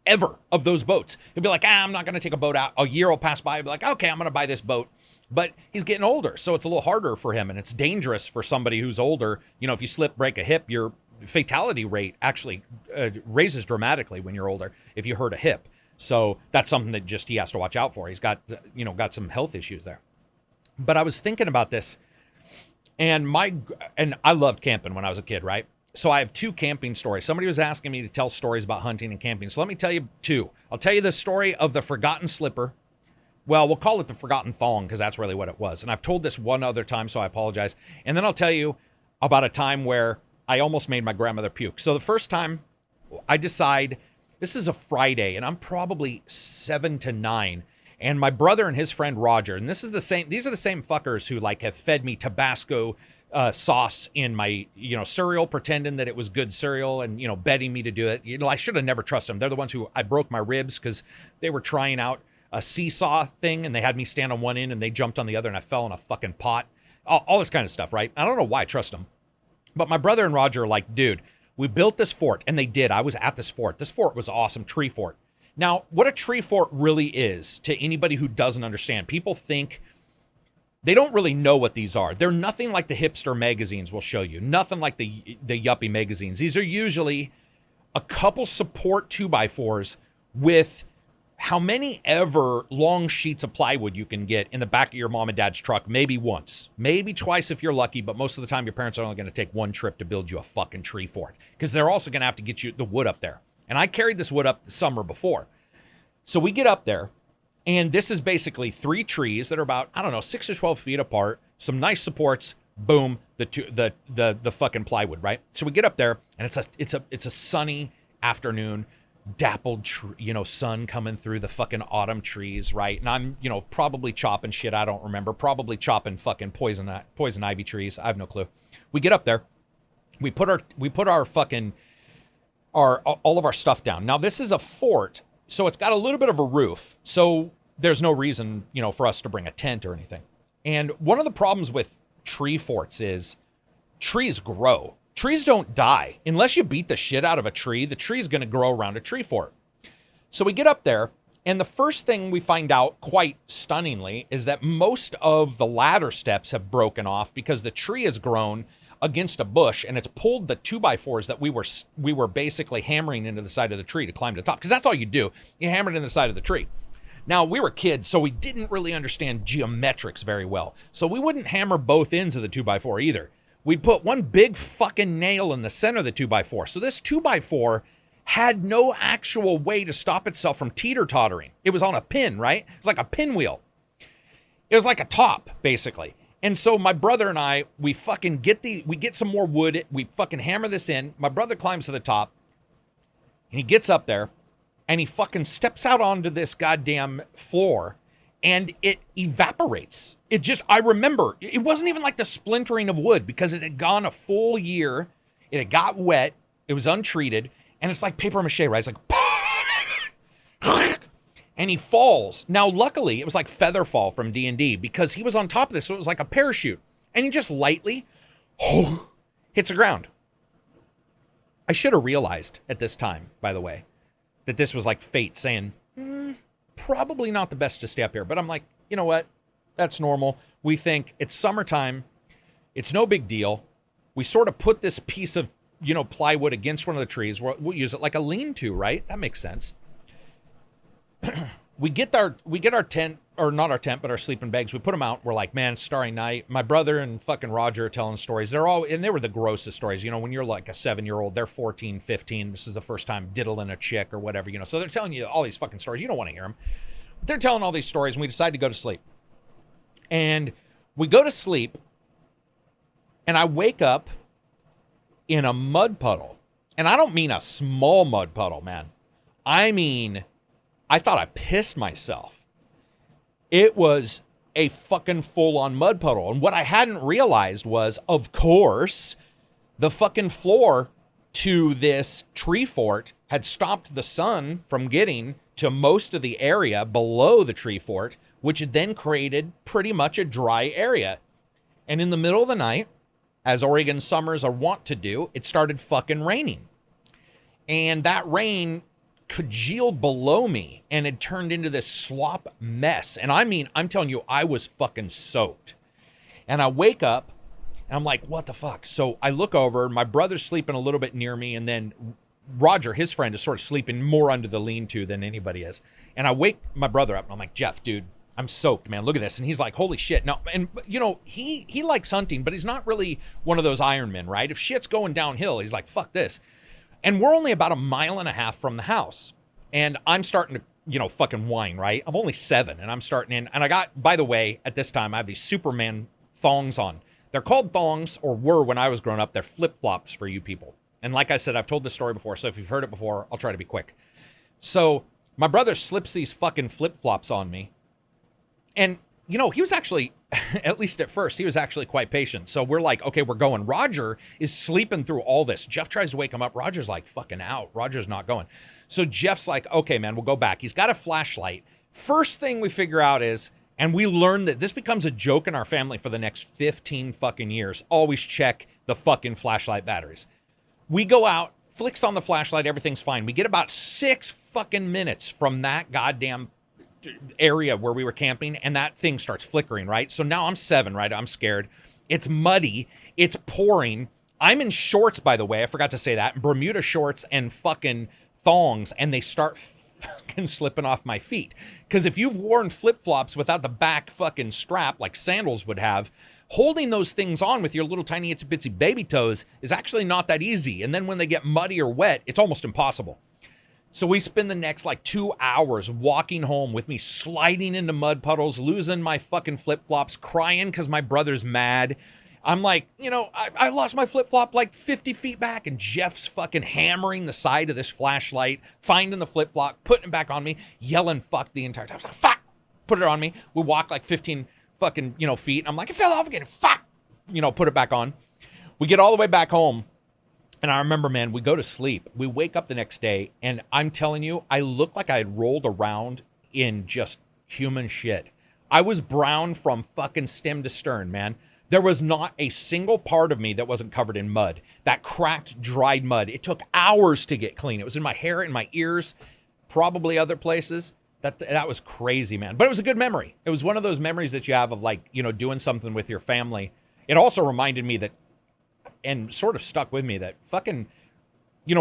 ever of those boats. He'll be like, I'm not going to take a boat out. A year will pass by. He'll be like, okay, I'm going to buy this boat. But he's getting older, so it's a little harder for him, and it's dangerous for somebody who's older. If you slip, break a hip, your fatality rate actually raises dramatically when you're older if you hurt a hip. So that's something that just he has to watch out for. He's got some health issues there. But I was thinking about this, and I loved camping when I was a kid, right? So I have 2 camping stories. Somebody was asking me to tell stories about hunting and camping. So let me tell you 2. I'll tell you the story of the forgotten slipper. Well, we'll call it the forgotten thong because that's really what it was. And I've told this one other time, so I apologize. And then I'll tell you about a time where I almost made my grandmother puke. So the first time I decide, this is a Friday, and I'm probably 7 to 9. And my brother and his friend Roger, and these are the same fuckers who like have fed me Tabasco sauce in my, cereal, pretending that it was good cereal and, betting me to do it. I should have never trusted them. They're the ones who I broke my ribs because they were trying out a seesaw thing, and they had me stand on one end and they jumped on the other, and I fell in a fucking pot. All this kind of stuff, right? I don't know why I trust them. But my brother and Roger are like, dude, we built this fort. And they did. I was at this fort. This fort was awesome. Tree fort. Now, what a tree fort really is, to anybody who doesn't understand, people think they don't really know what these are. They're nothing like the hipster magazines will show you. Nothing like the yuppie magazines. These are usually a couple support 2x4s with how many ever long sheets of plywood you can get in the back of your mom and dad's truck, maybe once, maybe twice if you're lucky, but most of the time your parents are only going to take one trip to build you a fucking tree fort, because they're also going to have to get you the wood up there. And I carried this wood up the summer before. So we get up there, and this is basically 3 trees that are about, 6 to 12 feet apart, some nice supports, boom, the fucking plywood, right? So we get up there, and it's a sunny afternoon, dappled sun coming through the fucking autumn trees, right? And I'm probably chopping shit I don't remember, probably chopping fucking poison ivy trees. I have no clue. We get up there, we put our fucking all of our stuff down. Now this is a fort, so it's got a little bit of a roof, so there's no reason for us to bring a tent or anything. And one of the problems with tree forts is trees grow. Trees don't die. Unless you beat the shit out of a tree, the tree's going to grow around a tree fort. So we get up there, and the first thing we find out, quite stunningly, is that most of the ladder steps have broken off because the tree has grown against a bush, and it's pulled the 2x4s that we were basically hammering into the side of the tree to climb to the top. Because that's all you do. You hammer it in the side of the tree. Now, we were kids, so we didn't really understand geometrics very well. So we wouldn't hammer both ends of the 2x4 either. We'd put one big fucking nail in the center of the 2x4. So this 2x4 had no actual way to stop itself from teeter-tottering. It was on a pin, right? It's like a pinwheel. It was like a top, basically. And so my brother and I, we get some more wood. We fucking hammer this in. My brother climbs to the top, and he gets up there, and he fucking steps out onto this goddamn floor, and it evaporates. I remember, it wasn't even like the splintering of wood, because it had gone a full year. It had got wet. It was untreated. And it's like paper mache, right? It's like, and he falls. Now, luckily, it was like feather fall from D&D, because he was on top of this, so it was like a parachute. And he just lightly hits the ground. I should have realized at this time, by the way, that this was like fate saying, probably not the best to stay up here. But I'm like, you know what? That's normal. We think it's summertime. It's no big deal. We sort of put this piece of plywood against one of the trees. We'll use it like a lean-to, right? That makes sense. We get our tent, or not our tent, but our sleeping bags. We put them out. We're like, man, starry night. My brother and fucking Roger are telling stories. They were the grossest stories. When you're like a 7-year-old, they're 14, 15. This is the first time diddling a chick or whatever, So they're telling you all these fucking stories. You don't want to hear them. They're telling all these stories, and we decide to go to sleep. And we go to sleep, and I wake up in a mud puddle. And I don't mean a small mud puddle, man. I mean, I thought I pissed myself. It was a fucking full-on mud puddle. And what I hadn't realized was, of course, the fucking floor to this tree fort had stopped the sun from getting to most of the area below the tree fort, which had then created pretty much a dry area. And in the middle of the night, as Oregon summers are wont to do, it started fucking raining. And that rain congealed below me, and it turned into this slop mess. And I mean, I'm telling you, I was fucking soaked. And I wake up, and I'm like, what the fuck? So I look over, my brother's sleeping a little bit near me, and then Roger, his friend, is sort of sleeping more under the lean-to than anybody is. And I wake my brother up, and I'm like, Jeff, dude, I'm soaked, man. Look at this. And he's like, holy shit. No, and he likes hunting, but he's not really one of those Iron Men, right? If shit's going downhill, he's like, fuck this. And we're only about 1.5 miles from the house. And I'm starting to, fucking whine, right? I'm only 7, and I'm starting in. And I got, by the way, at this time, I have these Superman thongs on. They're called thongs, or were when I was growing up. They're flip-flops for you people. And like I said, I've told this story before, so if you've heard it before, I'll try to be quick. So my brother slips these fucking flip-flops on me. And, he was actually, at least at first, he was actually quite patient. So we're like, okay, we're going. Roger is sleeping through all this. Jeff tries to wake him up. Roger's like fucking out. Roger's not going. So Jeff's like, okay, man, we'll go back. He's got a flashlight. First thing we figure out is, and we learn that this becomes a joke in our family for the next 15 fucking years. Always check the fucking flashlight batteries. We go out, flicks on the flashlight, everything's fine. We get about 6 fucking minutes from that goddamn area where we were camping, and that thing starts flickering, right? So now I'm 7, right? I'm scared. It's muddy. It's pouring. I'm in shorts, by the way. I forgot to say that. Bermuda shorts and fucking thongs, and they start fucking slipping off my feet. Because if you've worn flip-flops without the back fucking strap, like sandals would have, holding those things on with your little tiny itsy-bitsy baby toes is actually not that easy. And then when they get muddy or wet, it's almost impossible. So we spend the next 2 hours walking home with me sliding into mud puddles, losing my fucking flip-flops, crying because my brother's mad. I'm like, I lost my flip-flop 50 feet back, and Jeff's fucking hammering the side of this flashlight, finding the flip-flop, putting it back on me, yelling fuck the entire time. I was like, fuck! Put it on me. We walk 15 fucking, feet. I'm like, it fell off again. Fuck! Put it back on. We get all the way back home. And I remember, man, we go to sleep. We wake up the next day, and I'm telling you, I looked like I had rolled around in just human shit. I was brown from fucking stem to stern, man. There was not a single part of me that wasn't covered in mud. That cracked, dried mud. It took hours to get clean. It was in my hair, in my ears, probably other places. That was crazy, man. But it was a good memory. It was one of those memories that you have of doing something with your family. It also reminded me that, and sort of stuck with me, that fucking,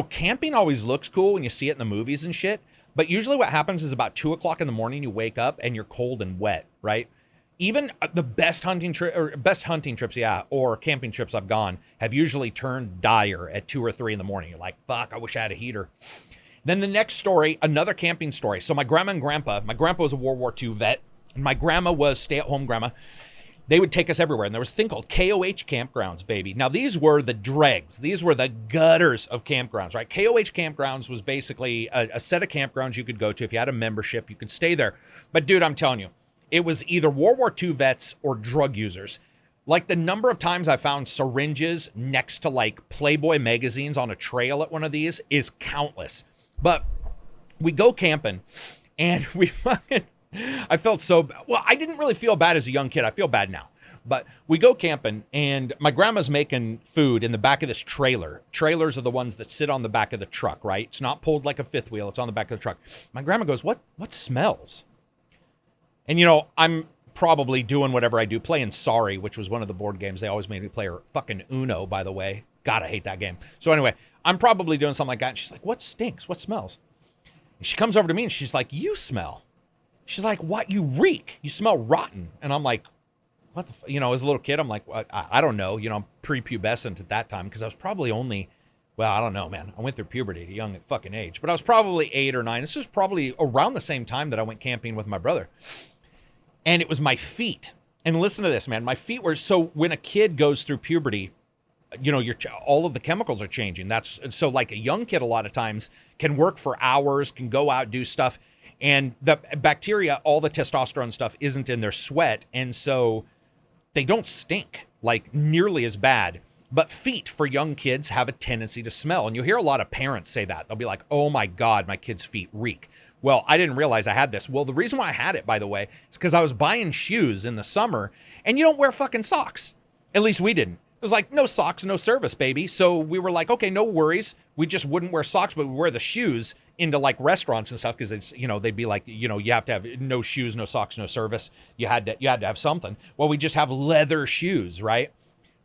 camping always looks cool when you see it in the movies and shit. But usually what happens is about 2 o'clock in the morning, you wake up and you're cold and wet, right? Even the best hunting trips, yeah, or camping trips I've gone have usually turned dire at 2 or 3 in the morning. You're like, fuck, I wish I had a heater. Then the next story, another camping story. So my grandma and grandpa, my grandpa was a World War II vet, and my grandma was stay-at-home grandma. They would take us everywhere, and there was a thing called KOH campgrounds, baby. Now, these were the dregs. These were the gutters of campgrounds, right? KOH campgrounds was basically a set of campgrounds you could go to. If you had a membership, you could stay there. But, dude, I'm telling you, it was either World War II vets or drug users. Like, the number of times I found syringes next to, like, Playboy magazines on a trail at one of these is countless. But we go camping, and we fucking... I felt so... Well, I didn't really feel bad as a young kid. I feel bad now. But we go camping, and my grandma's making food in the back of this trailer. Trailers are the ones that sit on the back of the truck, right? It's not pulled like a fifth wheel. It's on the back of the truck. My grandma goes, what smells? And, you know, I'm probably doing whatever I do, playing Sorry, which was one of the board games they always made me play, or fucking Uno, by the way. God, I hate that game. So anyway, I'm probably doing something like that. And she's like, what stinks? What smells? And she comes over to me and she's like, you smell. She's like, what? You reek. You smell rotten. And I'm like, what the you know, as a little kid, I'm like, well, I don't know. You know, I'm prepubescent at that time because I was probably only, well, I don't know, man. I went through puberty at a young fucking age. But I was probably 8 or 9. This was probably around the same time that I went camping with my brother. And it was my feet. And listen to this, man. My feet were, so when a kid goes through puberty, you know, all of the chemicals are changing. That's so like a young kid a lot of times can work for hours, can go out, do stuff. And the bacteria, all the testosterone stuff isn't in their sweat. And so they don't stink like nearly as bad. But feet for young kids have a tendency to smell. And you'll hear a lot of parents say that. They'll be like, oh my God, my kid's feet reek. Well, I didn't realize I had this. Well, the reason why I had it, by the way, is because I was buying shoes in the summer and you don't wear fucking socks. At least we didn't. It was like, no socks, no service, baby. So we were like, okay, no worries. We just wouldn't wear socks, but we wear the shoes into like restaurants and stuff because it's, you know, they'd be like, you know, you have to have no shoes, no socks, no service. You had to have something. Well, we just have leather shoes, right?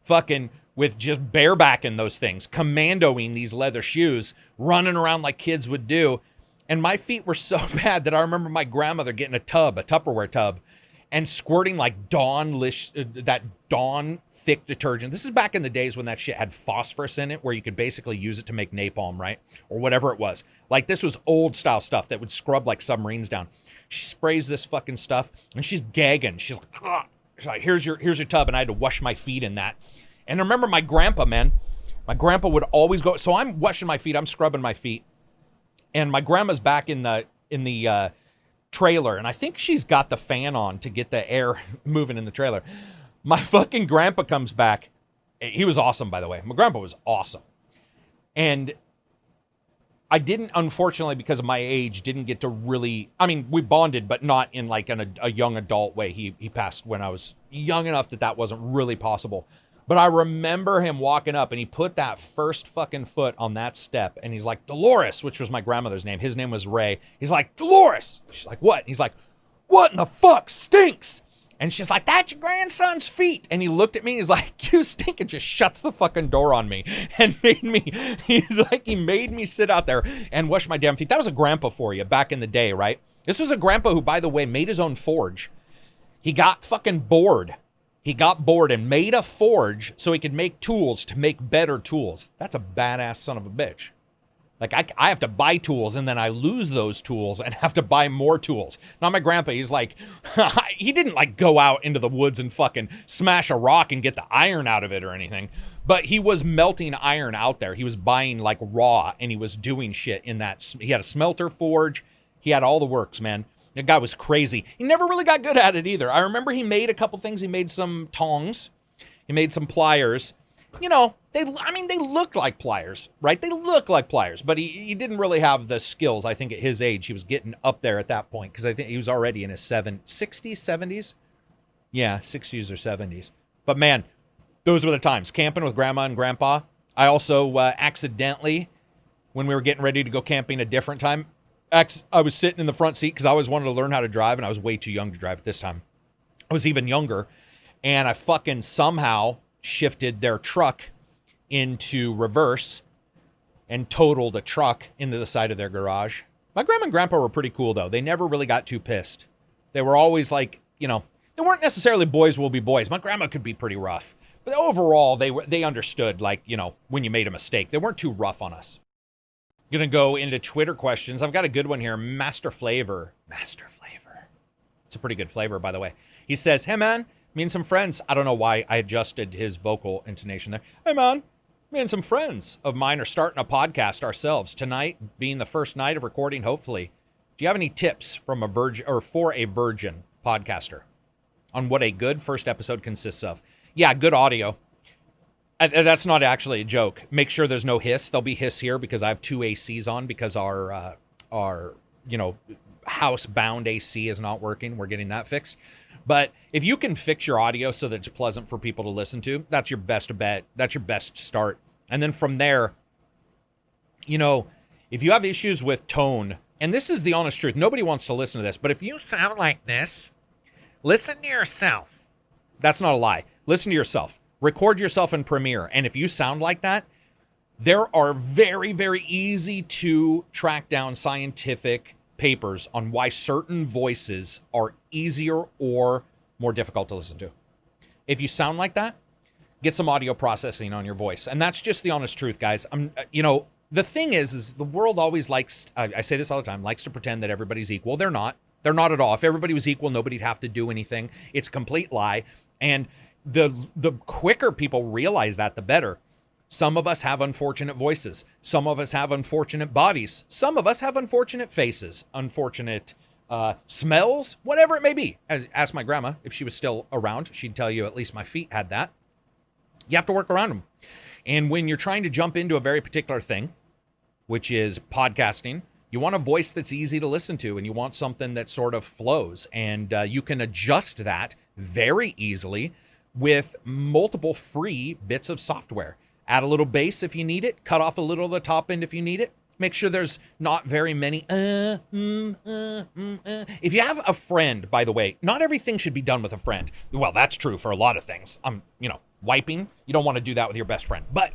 Fucking with just barebacking those things, commandoing these leather shoes, running around like kids would do. And my feet were so bad that I remember my grandmother getting a Tupperware tub, and squirting like Dawn thick detergent. This is back in the days when that shit had phosphorus in it, where you could basically use it to make napalm, right? Or whatever it was. Like, this was old style stuff that would scrub like submarines down. She sprays this fucking stuff and she's gagging. She's like, ugh. She's like, here's your tub. And I had to wash my feet in that. And I remember my grandpa, man, my grandpa would always go. So I'm washing my feet. I'm scrubbing my feet. And my grandma's back in the trailer. And I think she's got the fan on to get the air moving in the trailer. My fucking grandpa comes back. He was awesome, by the way. My grandpa was awesome. And I didn't, unfortunately, because of my age, didn't get to really, I mean, we bonded, but not in like a young adult way. He passed when I was young enough that wasn't really possible. But I remember him walking up and he put that first fucking foot on that step. And he's like, Dolores, which was my grandmother's name. His name was Ray. He's like, Dolores. She's like, what? He's like, what in the fuck stinks? And she's like, that's your grandson's feet. And he looked at me and he's like, you stink, and just shuts the fucking door on me and he made me sit out there and wash my damn feet. That was a grandpa for you back in the day, right? This was a grandpa who, by the way, made his own forge. He got fucking bored. He got bored and made a forge so he could make tools to make better tools. That's a badass son of a bitch. Like, I have to buy tools, and then I lose those tools and have to buy more tools. Not my grandpa. He's like, he didn't, like, go out into the woods and fucking smash a rock and get the iron out of it or anything. But he was melting iron out there. He was buying, like, raw, and he was doing shit in that. He had a smelter forge. He had all the works, man. The guy was crazy. He never really got good at it either. I remember he made a couple things. He made some tongs. He made some pliers. You know, they looked like pliers, right? They look like pliers, but he didn't really have the skills. I think at his age, he was getting up there at that point because I think he was already in his 60s, 70s. Yeah, 60s or 70s. But man, those were the times. Camping with grandma and grandpa. I also accidentally, when we were getting ready to go camping a different time, I was sitting in the front seat because I always wanted to learn how to drive, and I was way too young to drive at this time. I was even younger, and I fucking somehow shifted their truck into reverse and totaled a truck into the side of their garage. My grandma and grandpa were pretty cool, though. They never really got too pissed. They were always like, you know, they weren't necessarily boys will be boys. My grandma could be pretty rough. But overall, they understood, like, you know, when you made a mistake. They weren't too rough on us. Gonna go into Twitter questions. I've got a good one here. Master Flavor. It's a pretty good flavor, by the way. He says, hey, man, me and some friends. I don't know why I adjusted his vocal intonation there. Hey, man, me and some friends of mine are starting a podcast ourselves. Tonight being the first night of recording, hopefully. Do you have any tips from a virgin or for a virgin podcaster on what a good first episode consists of? Yeah, good audio. That's not actually a joke. Make sure there's no hiss. There'll be hiss here because I have 2 ACs on because our house-bound AC is not working. We're getting that fixed. But if you can fix your audio so that it's pleasant for people to listen to, that's your best bet. That's your best start. And then from there, you know, if you have issues with tone, and this is the honest truth, nobody wants to listen to this, but if you sound like this, listen to yourself. That's not a lie. Listen to yourself. Record yourself in Premiere. And if you sound like that, there are very, very easy to track down scientific papers on why certain voices are easier or more difficult to listen to. If you sound like that, get some audio processing on your voice. And that's just the honest truth, guys. The thing is the world always likes, I say this all the time, likes to pretend that everybody's equal. They're not. They're not at all. If everybody was equal, nobody'd have to do anything. It's a complete lie. And the quicker people realize that, the better. Some of us have unfortunate voices. Some of us have unfortunate bodies. Some of us have unfortunate faces, unfortunate smells, whatever it may be. Ask my grandma if she was still around. She'd tell you at least my feet had that. You have to work around them. And when you're trying to jump into a very particular thing, which is podcasting, you want a voice that's easy to listen to, and you want something that sort of flows. And you can adjust that very easily with multiple free bits of software. Add a little bass if you need it. Cut off a little of the top end if you need it. Make sure there's not very many. If you have a friend, by the way, not everything should be done with a friend. Well, that's true for a lot of things. Wiping, you don't want to do that with your best friend. But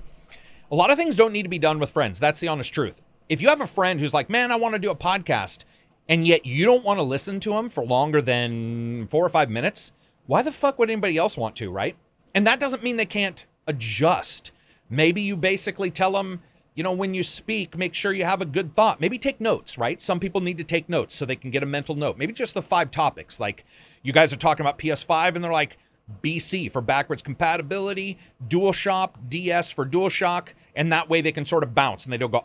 a lot of things don't need to be done with friends. That's the honest truth. If you have a friend who's like, man, I want to do a podcast, and yet you don't want to listen to him for longer than 4 or 5 minutes, why the fuck would anybody else want to, right? And that doesn't mean they can't adjust. Maybe you basically tell them, when you speak, make sure you have a good thought. Maybe take notes, right? Some people need to take notes so they can get a mental note. Maybe just the 5 topics. Like, you guys are talking about PS5, and they're like, BC for backwards compatibility, DualShock, DS for DualShock, and that way they can sort of bounce, and they don't go,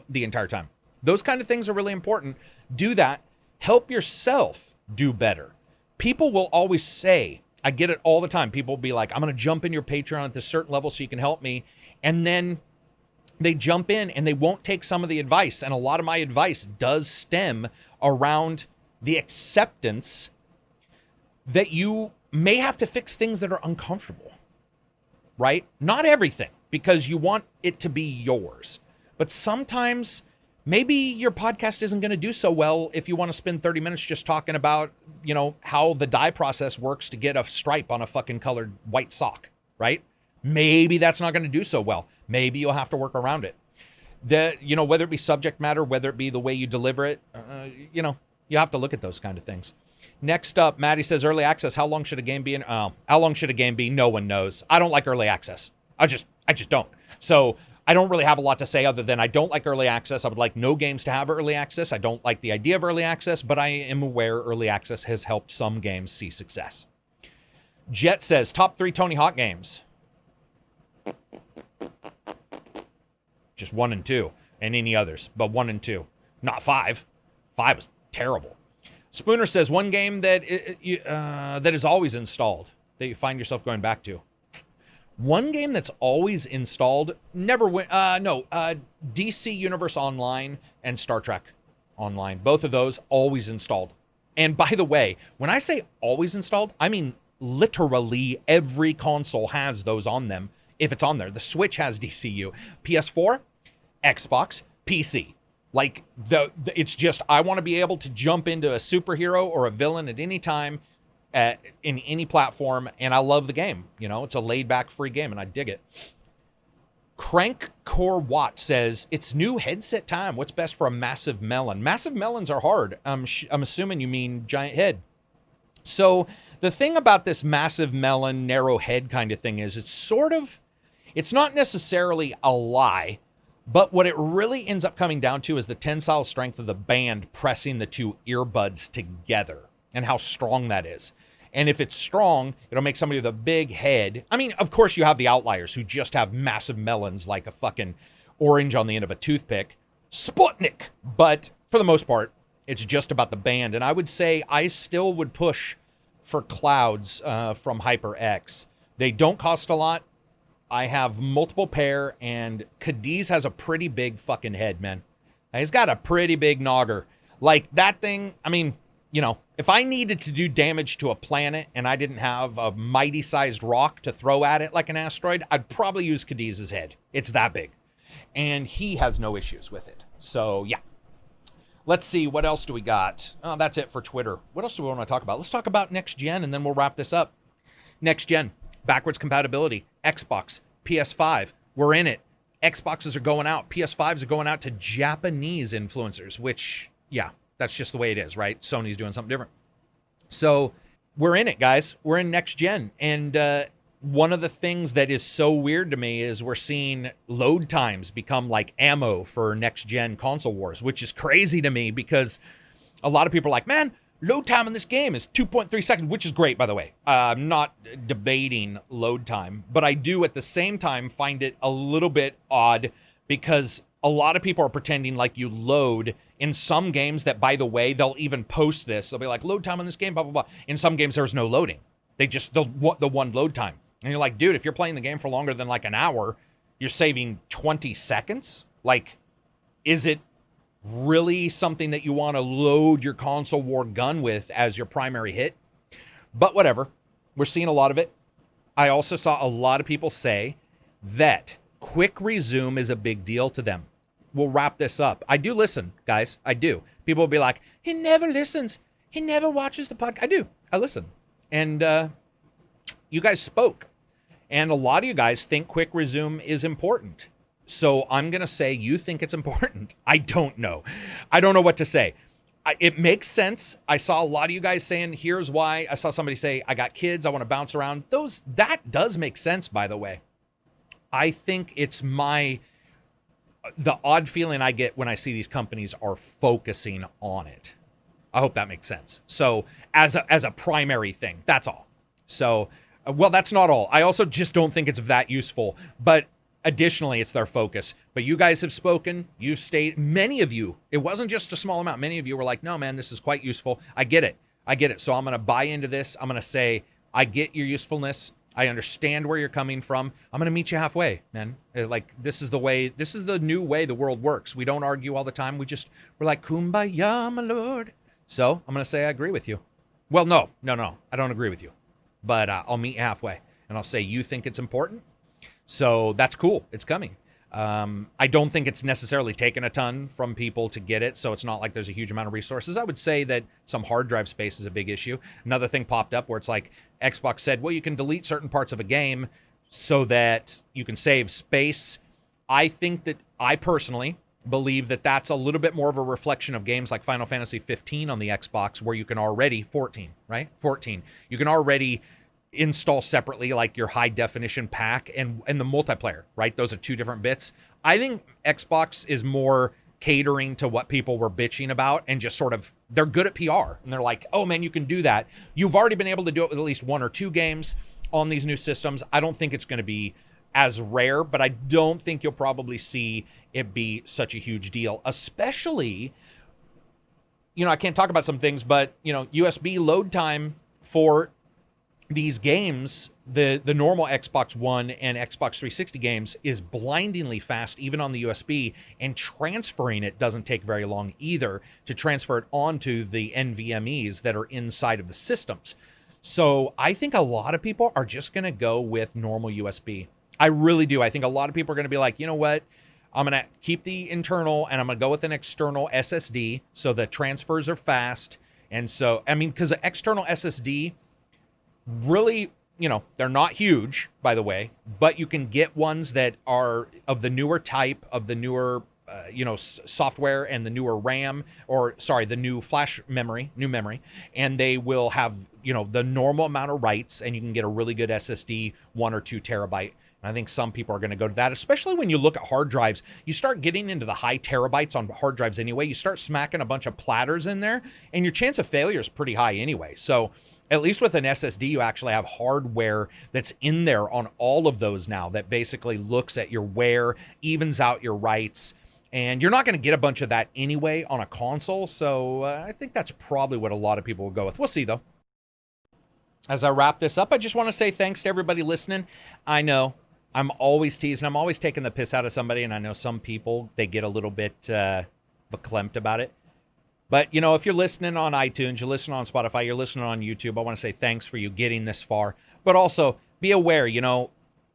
the entire time. Those kind of things are really important. Do that. Help yourself do better. People will always say, I get it all the time. People will be like, I'm going to jump in your Patreon at this certain level so you can help me. And then they jump in and they won't take some of the advice. And a lot of my advice does stem around the acceptance that you may have to fix things that are uncomfortable, right? Not everything, because you want it to be yours. But sometimes maybe your podcast isn't going to do so well if you want to spend 30 minutes just talking about, how the dye process works to get a stripe on a fucking colored white sock, right? Maybe that's not going to do so well. Maybe you'll have to work around it. Whether it be subject matter, whether it be the way you deliver it, you have to look at those kind of things. Next up, Maddie says, early access, how long should a game be in? How long should a game be? No one knows. I don't like early access. I just don't. So I don't really have a lot to say other than I don't like early access. I would like no games to have early access. I don't like the idea of early access, but I am aware early access has helped some games see success. Jet says, top 3 Tony Hawk games. Just 1 and 2, and any others, but 1 and 2. Not 5. 5 was terrible. Spooner says, one game that is always installed that you find yourself going back to. One game that's always installed, DC Universe Online and Star Trek Online. Both of those always installed. And by the way, when I say always installed, I mean literally every console has those on them. If it's on there, the Switch has DCU, PS4, Xbox, PC. Like, it's just, I want to be able to jump into a superhero or a villain at any time, in any platform, and I love the game. It's a laid-back, free game, and I dig it. Crank Core Watt says, it's new headset time. What's best for a massive melon? Massive melons are hard. I'm assuming you mean giant head. So the thing about this massive melon, narrow head kind of thing is it's not necessarily a lie, but what it really ends up coming down to is the tensile strength of the band pressing the two earbuds together and how strong that is. And if it's strong, it'll make somebody with a big head. I mean, of course, you have the outliers who just have massive melons like a fucking orange on the end of a toothpick. Sputnik! But for the most part, it's just about the band. And I would say I still would push for clouds from HyperX. They don't cost a lot. I have multiple pair, and Cadiz has a pretty big fucking head, man. He's got a pretty big nogger. Like, that thing, I mean, you know, if I needed to do damage to a planet and I didn't have a mighty-sized rock to throw at it like an asteroid, I'd probably use Cadiz's head. It's that big. And he has no issues with it. So, yeah. Let's see, what else do we got? Oh, that's it for Twitter. What else do we want to talk about? Let's talk about next gen, and then we'll wrap this up. Next gen, backwards compatibility, Xbox, PS5, we're in it. Xboxes are going out. PS5s are going out to Japanese influencers, which, yeah, that's just the way it is, right? Sony's doing something different. So we're in it, guys. We're in next gen. And one of the things that is so weird to me is we're seeing load times become like ammo for next gen console wars, which is crazy to me because a lot of people are like, man, load time in this game is 2.3 seconds, which is great, by the way. I'm not debating load time, but I do at the same time find it a little bit odd because a lot of people are pretending like you load in some games that, by the way, they'll even post this. They'll be like, load time in this game, blah, blah, blah. In some games, there's no loading. They just, the one load time. And you're like, dude, if you're playing the game for longer than like an hour, you're saving 20 seconds? Like, is it really something that you want to load your console war gun with as your primary hit? But whatever. We're seeing a lot of it. I also saw a lot of people say that quick resume is a big deal to them. We'll wrap this up. I do listen, guys. I do. People will be like, he never listens. He never watches the podcast. I do. I listen. And you guys spoke. And a lot of you guys think quick resume is important. So I'm going to say you think it's important. I don't know. I don't know what to say. It makes sense. I saw a lot of you guys saying, here's why. I saw somebody say, I got kids. I want to bounce around. That does make sense, by the way. I think it's the odd feeling I get when I see these companies are focusing on it. I hope that makes sense. So as a primary thing, that's all. So, well, that's not all. I also just don't think it's that useful. But additionally, it's their focus. But you guys have spoken. You've stayed. Many of you, it wasn't just a small amount. Many of you were like, no, man, this is quite useful. I get it. So I'm going to buy into this. I'm going to say, I get your usefulness. I understand where you're coming from. I'm going to meet you halfway, man. Like, this is the new way the world works. We don't argue all the time. We're like, kumbaya, my lord. So I'm going to say I agree with you. Well, no. I don't agree with you. But I'll meet you halfway. And I'll say, you think it's important? So that's cool. It's coming. I don't think it's necessarily taken a ton from people to get it, so it's not like there's a huge amount of resources. I would say that some hard drive space is a big issue. Another thing popped up where it's like Xbox said, well, you can delete certain parts of a game so that you can save space. I think that I personally believe that that's a little bit more of a reflection of games like Final Fantasy 15 on the Xbox, where you can already 14, right? 14. You can already install separately like your high definition pack and the multiplayer, right? Those are two different bits. I think Xbox is more catering to what people were bitching about and just sort of, they're good at PR and they're like, oh man, you can do that. You've already been able to do it with at least one or two games on these new systems. I don't think it's going to be as rare, but I don't think you'll probably see it be such a huge deal, especially, I can't talk about some things, but USB load time for these games, the normal Xbox One and Xbox 360 games is blindingly fast, even on the USB, and transferring it doesn't take very long either to transfer it onto the NVMEs that are inside of the systems. So I think a lot of people are just going to go with normal USB. I really do. I think a lot of people are going to be like, you know what? I'm going to keep the internal and I'm going to go with an external SSD so the transfers are fast. And so, because the external SSD really, they're not huge, by the way, but you can get ones that are of the newer type, of the newer software and the newer RAM, the new flash memory, and they will have, the normal amount of writes, and you can get a really good SSD, 1 or 2 terabyte. And I think some people are going to go to that, especially when you look at hard drives. You start getting into the high terabytes on hard drives anyway. You start smacking a bunch of platters in there, and your chance of failure is pretty high anyway. So at least with an SSD, you actually have hardware that's in there on all of those now that basically looks at your wear, evens out your writes, and you're not going to get a bunch of that anyway on a console. So I think that's probably what a lot of people will go with. We'll see, though. As I wrap this up, I just want to say thanks to everybody listening. I know I'm always teasing. I'm always taking the piss out of somebody, and I know some people, they get a little bit verklempt about it. But, if you're listening on iTunes, you're listening on Spotify, you're listening on YouTube, I want to say thanks for you getting this far. But also, be aware,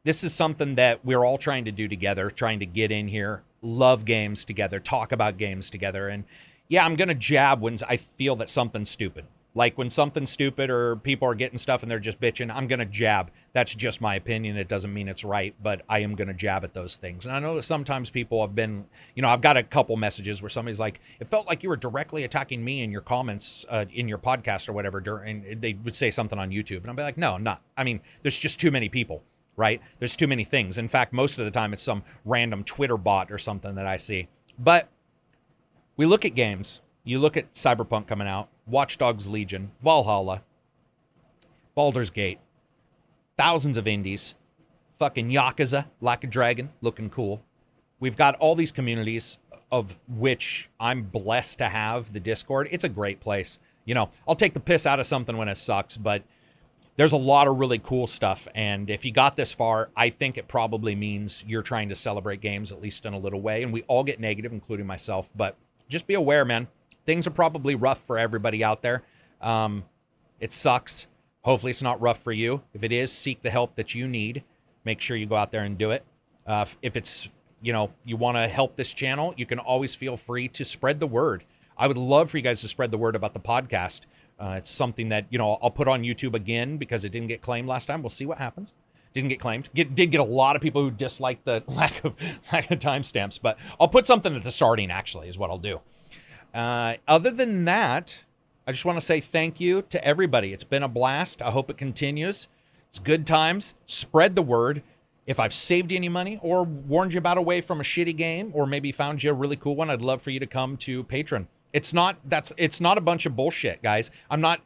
this is something that we're all trying to do together, trying to get in here, love games together, talk about games together. And, yeah, I'm going to jab when I feel that something's stupid. Like when something's stupid or people are getting stuff and they're just bitching, I'm going to jab. That's just my opinion. It doesn't mean it's right, but I am going to jab at those things. And I know that sometimes people have been, I've got a couple messages where somebody's like, it felt like you were directly attacking me in your comments in your podcast or whatever. And they would say something on YouTube. And I'll be like, no, I'm not. I mean, there's just too many people, right? There's too many things. In fact, most of the time it's some random Twitter bot or something that I see. But we look at games. You look at Cyberpunk coming out, Watch Dogs Legion, Valhalla, Baldur's Gate, thousands of indies, fucking Yakuza, Like a Dragon, looking cool. We've got all these communities of which I'm blessed to have the Discord. It's a great place. I'll take the piss out of something when it sucks, but there's a lot of really cool stuff. And if you got this far, I think it probably means you're trying to celebrate games, at least in a little way. And we all get negative, including myself, but just be aware, man. Things are probably rough for everybody out there. It sucks. Hopefully it's not rough for you. If it is, seek the help that you need. Make sure you go out there and do it. If it's, you want to help this channel, you can always feel free to spread the word. I would love for you guys to spread the word about the podcast. It's something that, I'll put on YouTube again because it didn't get claimed last time. We'll see what happens. Didn't get claimed. Did get a lot of people who dislike the lack of timestamps, but I'll put something at the starting, actually, is what I'll do. Other than that, I just want to say thank you to everybody. It's been a blast. I hope it continues. It's good times. Spread the word. If I've saved you any money or warned you about a way from a shitty game or maybe found you a really cool one, I'd love for you to come to Patreon. It's not a bunch of bullshit, guys. I'm not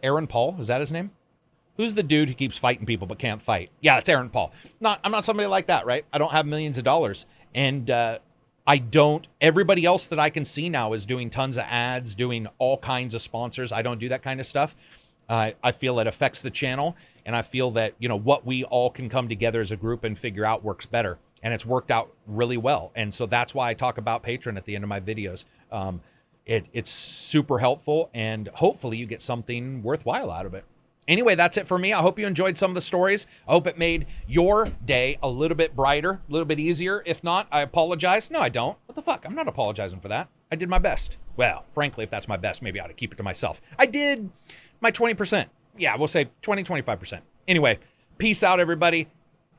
Aaron Paul. Is that his name? Who's the dude who keeps fighting people but can't fight? Yeah, it's Aaron Paul. I'm not somebody like that, right? I don't have millions of dollars. And, everybody else that I can see now is doing tons of ads, doing all kinds of sponsors. I don't do that kind of stuff. I feel it affects the channel, and I feel that, what we all can come together as a group and figure out works better. And it's worked out really well. And so that's why I talk about Patreon at the end of my videos. It's super helpful, and hopefully you get something worthwhile out of it. Anyway, that's it for me. I hope you enjoyed some of the stories. I hope it made your day a little bit brighter, a little bit easier. If not, I apologize. No, I don't. What the fuck? I'm not apologizing for that. I did my best. Well, frankly, if that's my best, maybe I ought to keep it to myself. I did my 20%. Yeah, we'll say 25%. Anyway, peace out, everybody.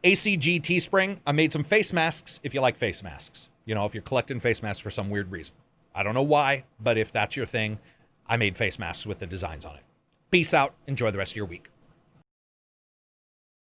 ACG Teespring. I made some face masks if you like face masks. If you're collecting face masks for some weird reason. I don't know why, but if that's your thing, I made face masks with the designs on it. Peace out. Enjoy the rest of your week.